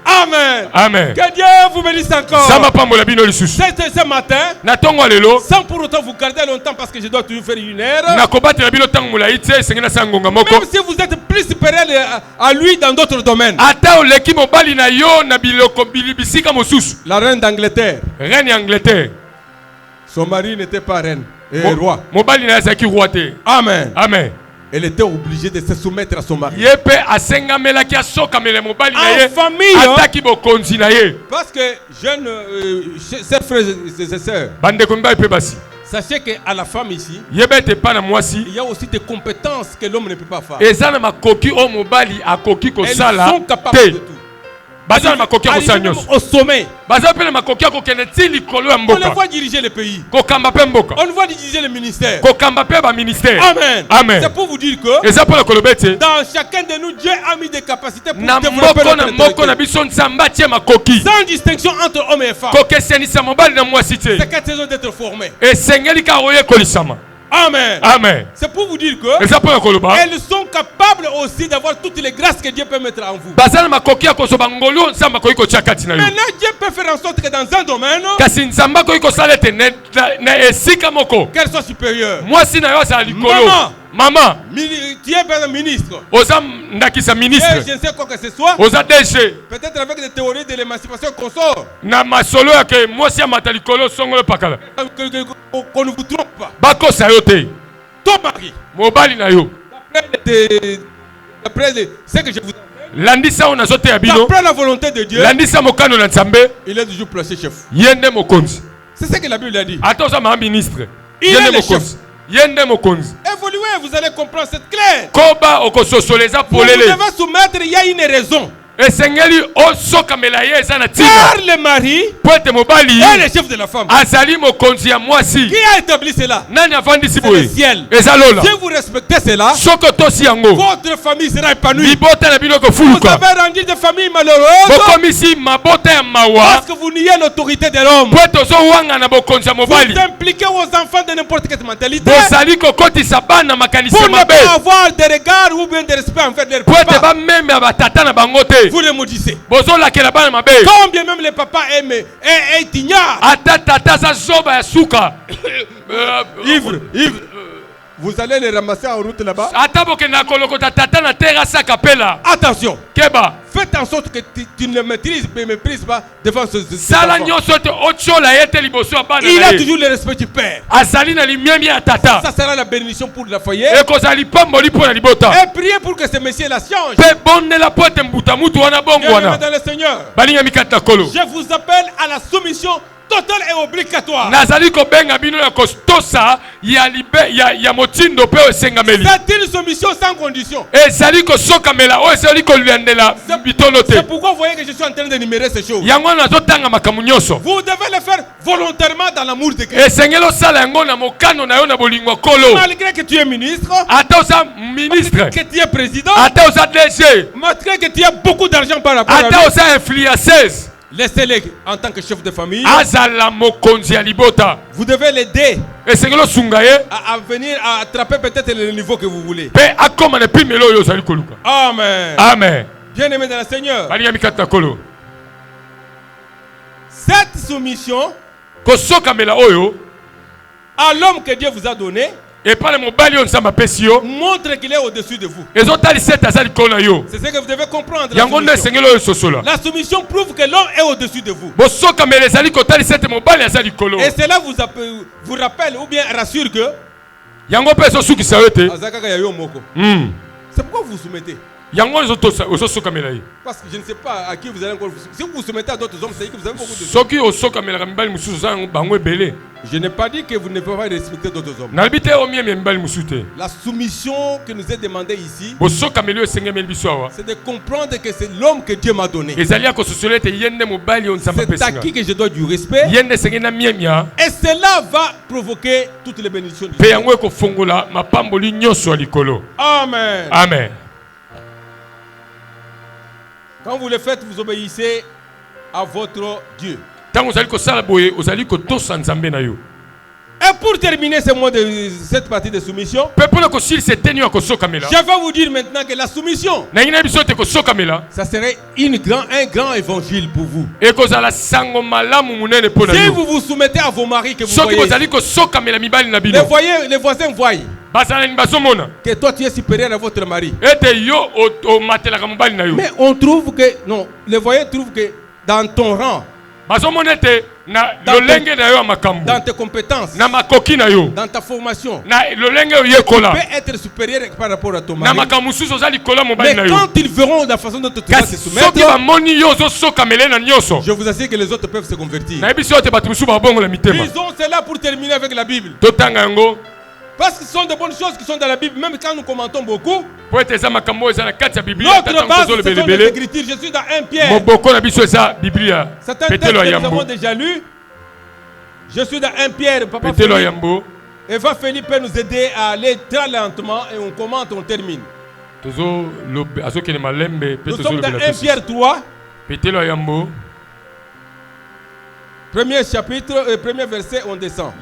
Amen.
Amen.
Que Dieu vous bénisse encore. Ce matin, sans pour autant vous garder longtemps parce que je dois toujours faire une heure. Même si vous êtes plus supérieur à lui dans d'autres domaines. La reine d'Angleterre. Son mari n'était pas reine et roi. Amen.
Amen.
Elle était obligée de se soumettre à son mari.
En
famille, parce que jeunes chers frères et sœurs, sachez qu'à la femme ici, il y a aussi des compétences que l'homme ne peut pas faire. Elles sont capables de tout. Au sommet, on le voit diriger le pays. On le voit diriger le ministère. Amen.
Amen.
C'est pour vous dire que dans chacun de nous, Dieu a mis des capacités pour développer notre autorité. Sans distinction entre hommes et femmes. C'est cette saison d'être formé. Amen.
Amen.
C'est pour vous dire que elles sont capables aussi d'avoir toutes les grâces que Dieu peut mettre en vous. Maintenant, Dieu peut faire en sorte que dans un domaine, qu'elle soit supérieure. Maman, tu es un ministre. Je ne sais quoi que ce soit. Peut-être avec des théories de l'émancipation qu'on sort. Qu'on ne vous trompe pas. Ton mari, d'après ce que je vous d'après la volonté de Dieu, il est toujours placé chef. C'est ce que la Bible a dit. Il est le chef. Évoluez, vous allez comprendre, c'est clair. Vous devez soumettre, il y a une raison. Car le mari est le chef de la femme. Qui a établi cela? C'est le ciel. Si vous respectez cela, votre famille sera épanouie. Vous avez rendu des familles malheureuses parce que vous niez l'autorité de l'homme. Vous impliquez vos enfants de n'importe quelle mentalité pour ne pas avoir de regard ou bien de respect envers leur papa. Vous les maudissez. Quand bien même les papas est ignare. Ivre. Vous allez les ramasser en route là-bas.
Attention. Keba.
Faites en sorte que tu ne méprises pas devant ce enfant. Il a toujours le respect du père. Ça sera la bénédiction pour le foyer. Et priez pour que ce monsieur-là change. Bienvenue dans le Seigneur. Je vous appelle à la soumission total et obligatoire. C'est une soumission sans condition. C'est pourquoi vous voyez que je suis en train d'énumérer ces choses. Vous devez le faire volontairement dans l'amour de Christ. Malgré que tu es ministre, que tu es président, malgré que tu as beaucoup d'argent par rapport à lui, laissez-les en tant que chef de famille. Vous devez l'aider à venir à attraper peut-être le niveau que vous voulez. Amen.
Amen.
Bien-aimé dans le Seigneur. Cette soumission à l'homme que Dieu vous a donné montre qu'il est au-dessus de vous. C'est ce que vous devez comprendre. La soumission prouve que l'homme est au-dessus de vous. Et cela vous rappelle ou bien rassure que c'est pourquoi vous vous soumettez. Parce que je ne sais pas à qui vous allez encore vous soumettre. Si vous vous soumettez à d'autres hommes, c'est que vous avez beaucoup de choses. Je n'ai pas dit que vous ne pouvez pas respecter d'autres hommes. La soumission que nous est demandée ici, c'est de comprendre que c'est l'homme que Dieu m'a donné. C'est à qui que je dois du respect. Et cela va provoquer toutes les bénédictions du Seigneur. Amen.
Amen.
Quand vous le faites, vous obéissez à votre Dieu. Et pour terminer ce mois de cette partie de soumission, je vais vous dire maintenant que la soumission, ça serait un grand évangile pour vous. Si vous vous soumettez à vos maris que vous voyez, les voisins voient que toi tu es supérieur à votre mari. Mais on trouve que, non, les voyants trouvent que dans ton rang, dans tes compétences, dans ta formation, tu peux être supérieur par rapport à ton mari. Mais quand ils verront la façon dont tu vas se soumettre, je vous assure que les autres peuvent se convertir. Disons cela pour terminer avec la Bible. Parce que ce sont de bonnes choses qui sont dans la Bible, même quand nous commentons beaucoup. Notre base, ce sont les Écritures. Je suis dans 1 Pierre. C'est un texte que nous avons déjà lu. Je suis dans 1 Pierre. Papa Eva Philippe peut nous aider à aller très lentement et on commente, on termine. Nous sommes dans 1 Pierre 3. Premier chapitre, premier verset, on descend.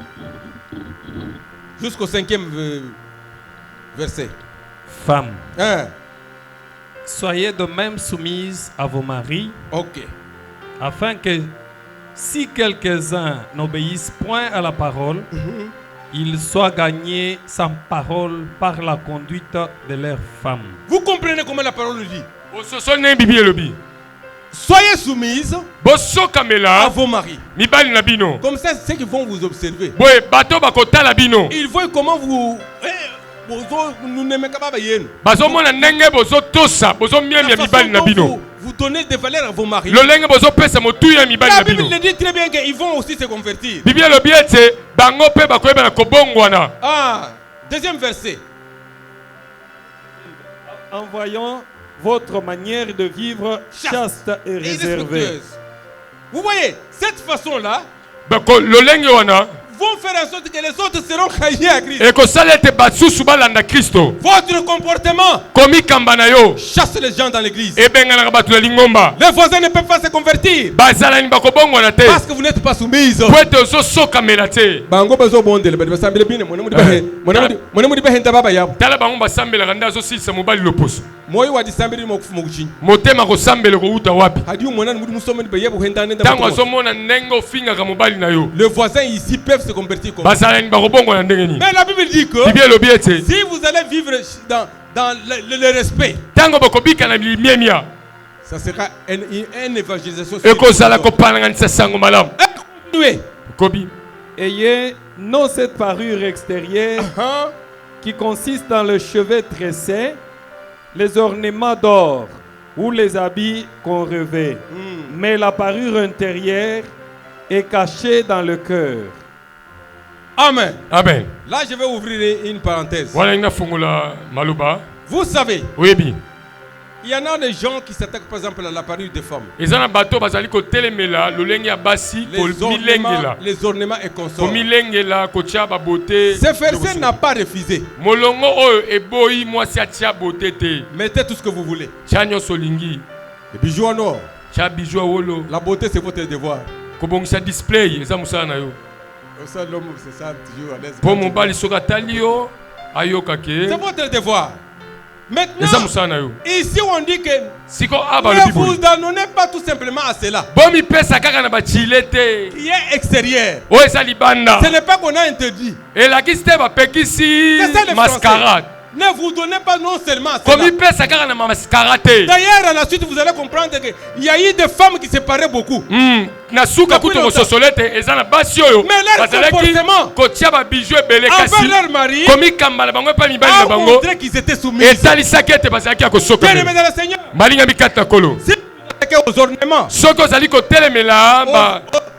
Jusqu'au 5e verset.
Femmes, soyez de même soumises à vos maris, afin que si quelques-uns n'obéissent point à la parole, ils soient gagnés sans parole par la conduite de leurs femmes.
Vous comprenez comment la parole dit? Soyez soumises à vos maris. Comme ça, c'est qu'ils vont vous observer. Ils voient comment vous n'aimez pas. Vous donnez des valeurs à vos maris. La Bible le dit très bien qu'ils vont aussi se convertir. Deuxième verset.
En voyant votre manière de vivre chaste et réservée.
Vous voyez, cette façon-là vont faire en sorte que les autres seront gagnés à Christ. Votre comportement chasse les gens dans l'église. Les voisins ne peuvent pas se convertir parce que vous n'êtes pas soumises.
motema kosambela kouta wapi ntango azomona ndenge ofingaka mobali na yo
les voisins ici peuvent se convertir comme
bazalani bakobongola ndenge nini.
Mais la Bible dit que
Bible elobi ete
si vous allez vivre dans le respect,
ntango bokobika na limemia
ça sera une évangélisation
ekozala kopalanganisa sango malamu. Kobi
ayez non cette parure extérieure qui consiste dans le chevet tressé, les ornements d'or ou les habits qu'on revêt, mais la parure intérieure est cachée dans le cœur.
Amen.
Amen.
Là, je vais ouvrir une parenthèse. Vous savez,
oui, bien.
Il y en a des gens qui s'attaquent par exemple à la parure des femmes.
Les
ornements et consorts.
Ce
verset n'a pas refusé. Mettez tout ce que vous voulez. Les bijoux en or. La beauté, c'est votre devoir.
Display.
Ça, l'homme, c'est ça, toujours à l'aise. C'est votre devoir. Maintenant, ici on dit que ne vous donnez pas tout simplement à cela qui est extérieur. Ce n'est pas qu'on a interdit. C'est ça le mascarade. Ne vous donnez pas non seulement à cela. D'ailleurs, à la suite, vous allez comprendre qu'il y a eu des femmes qui se paraient beaucoup. Mais leur comportement envers leur mari a montré qu'ils étaient soumis. Bien aimé dans le Seigneur, si vous attaquez aux ornements,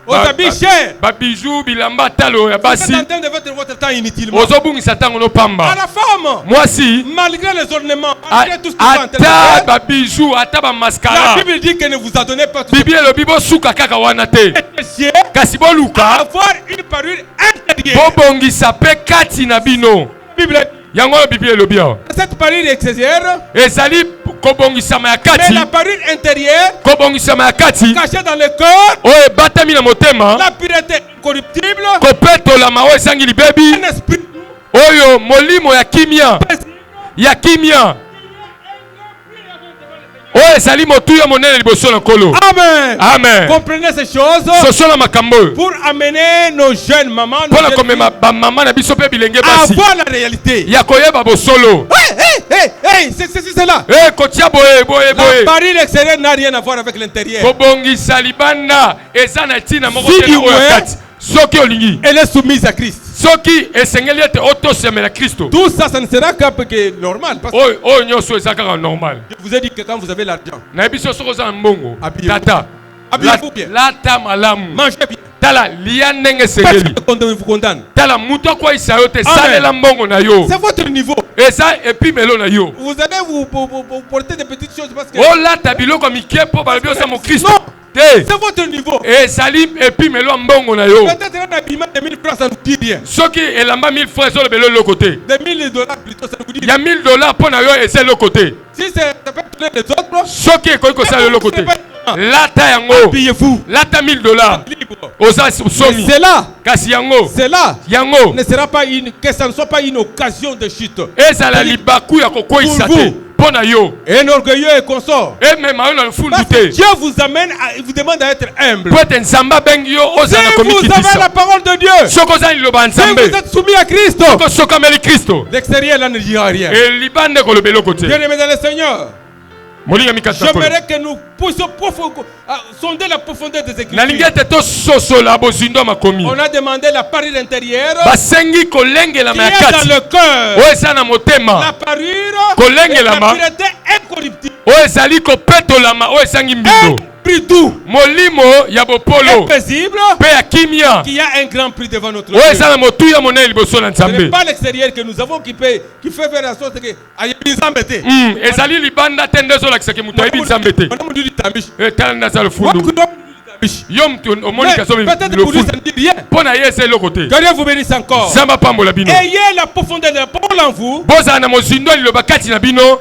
aux habits chers,
bijou bilamba talo ya
vous êtes
basi
en train de mettre votre temps inutilement.
ozobungisa tango no pamba
À la femme,
moi si
malgré les ornements, malgré tout ce que vous
ata
entendez,
ba bijou ata ba mascara
la Bible dit qu'elle ne vous a donné pas tout
Bible elobi bosuka kaka wana te
ça.
kasi boluka
Avoir une parure intérieure.
bobongisa pe kati na bino
Bible,
yango Bible elobi
cette parure extérieure,
ezali kobongisama ya
mais
kati
la parure intérieure,
kobongisama ya kati
cachée dans le corps,
oyo ebatami na motema
la pureté incorruptible,
kopetolama oyo esangi libebi
un esprit
oyo molimo ya kimia oyo ezali motuya monene liboso na nkolo.
Amen.
Amen.
Comprenez ces choses
sosola makambo oyo
pour amener nos jeunes mamans
mpona komema bamama na biso mpe bilenge
à
basi
voir la réalité.
ya koyeba bosolo.
C'est là.
kotia boye
La parure extérieure n'a rien à voir avec l'intérieur.
kobongisa libanda eza na ntina moko te na oyo ya kati soki olingi
Elle est soumise à Christ.
soki esengeli ete otosemela kristo
Tout ça, ça ne sera que normal. Parce que
oyo nyonso eza kaka normal.
je vous ai dit que quand vous avez l'argent,
nayebi so soki oza na mbongo
Habillez-vous.
tata
habillez-vous bien,
lata malamu
mangez bien.
tala lia ndenge
Personne
esengeli
ne vous condamne.
tala mutu akwayisa yo te salela mbongo na yo
C'est votre niveau.
eza epimelo na yo
Vous allez vous porter des petites choses parce que
olata biloko mike mpo balobi oza mokristo
non,
te
c'est votre niveau.
ezali epimelo ya mbongo na yo.
Peut-être un habillement de 1000 francs, ça ne vous dit rien.
soki elamba 1000 francs ezolobela eloko te
De 1000 dollars plutôt, ça ne vous dit
ya
rien.
1000 dollars mpo na yo eza eloko te
Si ça peut être les autres,
soki ekoki kosala eloko te lata yango
habillez-vous.
lata 1000 dollars
Libre.
oza
Mais
somi
c'est là,
kasi yango
ne sera pas que ça ne soit pas une occasion de chute.
ezala libaku ya kokweyisa
Pour
te
vous.
mpo na yo
Un orgueilleux et consort.
emema yo na lufundu
Parce que
te
Dieu vous amène, il vous demande d'être humble.
mpo ete nzambe abengi yo
Si
ozala na
vous avez la
komikitisa
parole de Dieu,
soki oza na liloba ya
si
nzambe
vous êtes soumis à Christ,
soki osokameli kristo
l'extérieur là ne dira rien.
elibanda ekoloba eloko te
Bien aimé dans le Seigneur,
molinga mikata kolo
j'aimerais que nous puissions sonder la profondeur des
nalingi
Écritures.
ete tososola bozindo ya makomi
On a demandé la parure intérieure
basengi
qui
kolengelama ya
est dans
kati
le cœur.
oyo eza na
La
motema
parure
Kolengelama.
et la pureté incorruptible.
oyo ezali kopetolama oyo esangi mbindo
Un prix doux,
molimo ya bopolo
paisible,
mpe ya kimia
qui a un grand prix devant notre
oyo
Dieu.
eza na motuya monene liboso na
Ce n'est
nzambe.
pas l'extérieur que nous avons qui fait faire en sorte que ayebi nzambe te.
ezali libanda te nde ezolakisaki moto ayebi nzambe te.
On a dit tambish.
tala nde aza lofundu yo mutu omoni kasi
Peut-être pour lui ça
lofundu
ne dit rien.
mpo na ye eza eloko te.
Que Dieu vous bénisse encore.
nzambe apambola bino
Ayez la profondeur de la parole en vous.
bozala na mozindo ya liloba kati na bino.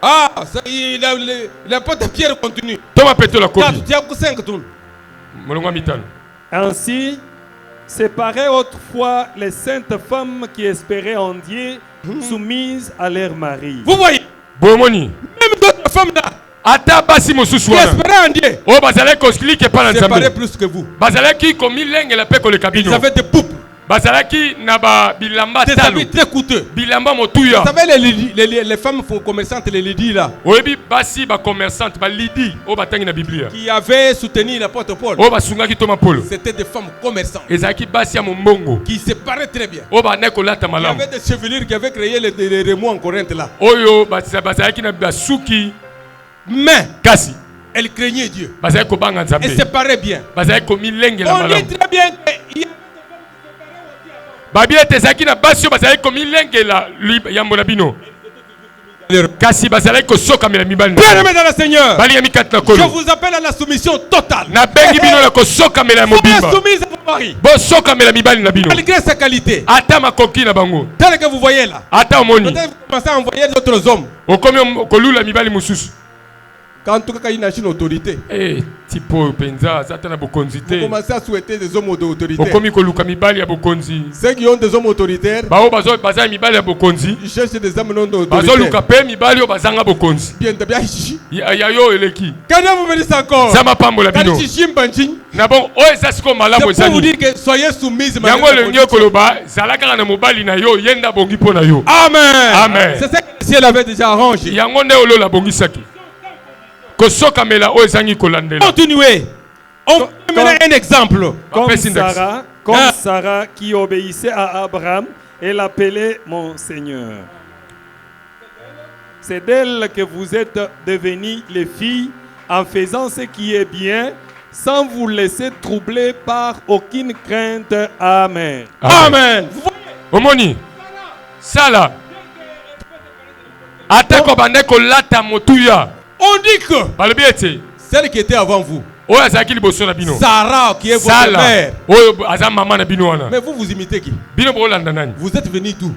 Ah, la porte de pierre continue.
toma petola
4,
kobi
tu as 5 tours.
molongo ya mitano.
Ainsi, séparaient autrefois les saintes femmes qui espéraient en Dieu, soumises à leur mari.
Vous voyez,
bomoni
Même d'autres femmes là.
ata basi mosusu
Qui
wana
espéraient en Dieu.
o bazalaki koslike epai na
Séparés
nzambe
plus que vous.
bazalaki komilengela mpe koleka
Ils
bino
avaient des poupes.
bazalaki na bilamba
Des
talo
habits très coûteux.
bilamba motuya.
Vous savez, les femmes commerçantes, les ladies là,
oyebi basi bacommerçante balidi oyo batangi na biblia
qui avaient soutenu l'apôtre Paul,
oyo basungaki toma polo
c'était des femmes commerçantes
ezalaki basi ya mombongo
qui se paraient très bien.
oyo bandaki kolata
Il y
malamu
avait des chevelures qui avaient créé les remous en Corinthe là.
oyo bazalaki na basuki
Mais
kasi
elles craignaient Dieu.
bazalaki kobanga
Elles
nzambe
se paraient bien.
bazalaki komilengela
On dit
malamu
très bien qu'il y a
babi ete ezalaki na basi oyo bazalaki komilengela yambo na bino kasi bazalaki kosokamela mibali na
bien-aimés dans le Seigneur.
balinga mikati na
Je
kolo
vous appelle à la soumission totale.
nabengi bino na kosokamela ya
Soyez
mobimba
soumise à vos maris.
bosokamela mibali na bino
Malgré sa qualité.
ata makoki na bango
Tel que vous voyez là.
ata omoni
Peut-être vous commencez à envoyer d'autres hommes.
okomi kolula mibali mosusu
Quand tout cas il y a une autorité.
tipo oyo mpenza aza ata na bokonzi
Vous
te
commencez à souhaiter des hommes d'autorité.
okomi koluka mibali ya bokonzi
Ceux qui ont des hommes autoritaires,
bao baza ya mibali ya bokonzi
ils cherchent des hommes non d'autorité.
bazoluka mpe mibali oyo bazanga bokonzi
Bien, bien, chichi.
ya yo eleki
Quand vous venez encore,
za mapambola
quand
bino
chichi mbanching,
na bon oyo eza sikoyo malamu
c'est pour vous
ezali
dire que soyez soumise.
yango
malgré la
elengi
condition.
okoloba zala kaka na mobali na yo ye nde abongi mpo na yo
Amen.
Amen.
C'est ça que le ciel avait déjà arrangé.
yango nde olola abongisaki kosokamela oyo ezangi kolandela
Continuez. On va donner un exemple.
Comme Sarah qui obéissait à Abraham, elle appelait mon Seigneur. C'est d'elle que vous êtes devenues les filles en faisant ce qui est bien, sans vous laisser troubler par aucune crainte. Amen.
Amen.
omoni sala atako bande kolata motuya
On dit que
balobi ete
celle qui était avant vous,
oyo azalaki liboso na bino
Sarah qui est votre
sala
mère,
oyo aza mama na bino wana
mais vous imitez qui?
bino boolanda nani
Vous êtes venus d'où?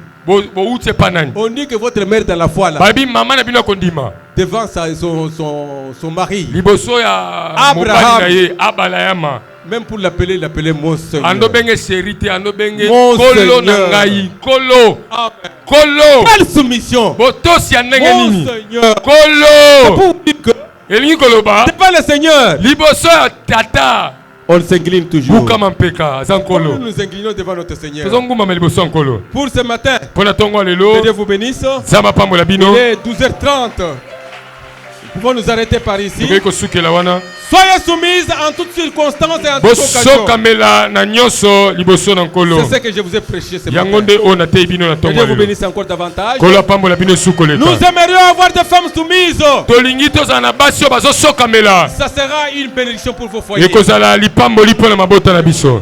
bouti epa nani
On dit que votre mère dans la foi là,
balobi mama na bino akondima
devant son mari,
liboso ya
Abraham.
mobali na ye abalayama
même pour l'appeler, il l'appelait mon Seigneur.
ando benge sheri te ando benge
Mon
kolo na
Seigneur.
ngai kolo
Amen.
kolo
Quelle soumission!
botosi ya ndenge
Mon
nini
Seigneur!
kolo
Pour dire que
elingi koloba
c'est pas le Seigneur.
liboso ya tata
On s'incline toujours.
bukama mpeka aza
Nous
nkolo
nous inclinons devant notre Seigneur.
tozongumama liboso ya nkolo
Pour ce matin,
mpo na ntongo ya
que
lelo
Dieu vous bénisse.
nzambe apambola
Il
bino
est 12h30. Nous pouvons nous arrêter par ici.
tokoki kosukela wana
Soyez soumises en toutes circonstances et en toutes occasions.
bosokamela na nyonso liboso na nkolo
C'est ce que je vous ai prêché ce
yango
matin.
nde oyo natei bino na
Que
ntongo
Dieu
ya
vous
lelo
bénisse encore davantage.
nkolo apambola bino esu
Nous
koleka
aimerions avoir des femmes soumises.
tolingi tozala na basi oyo bazosokamela
Ça sera une bénédiction pour vos foyers.
ekozala lipamboli mpo na mabota na biso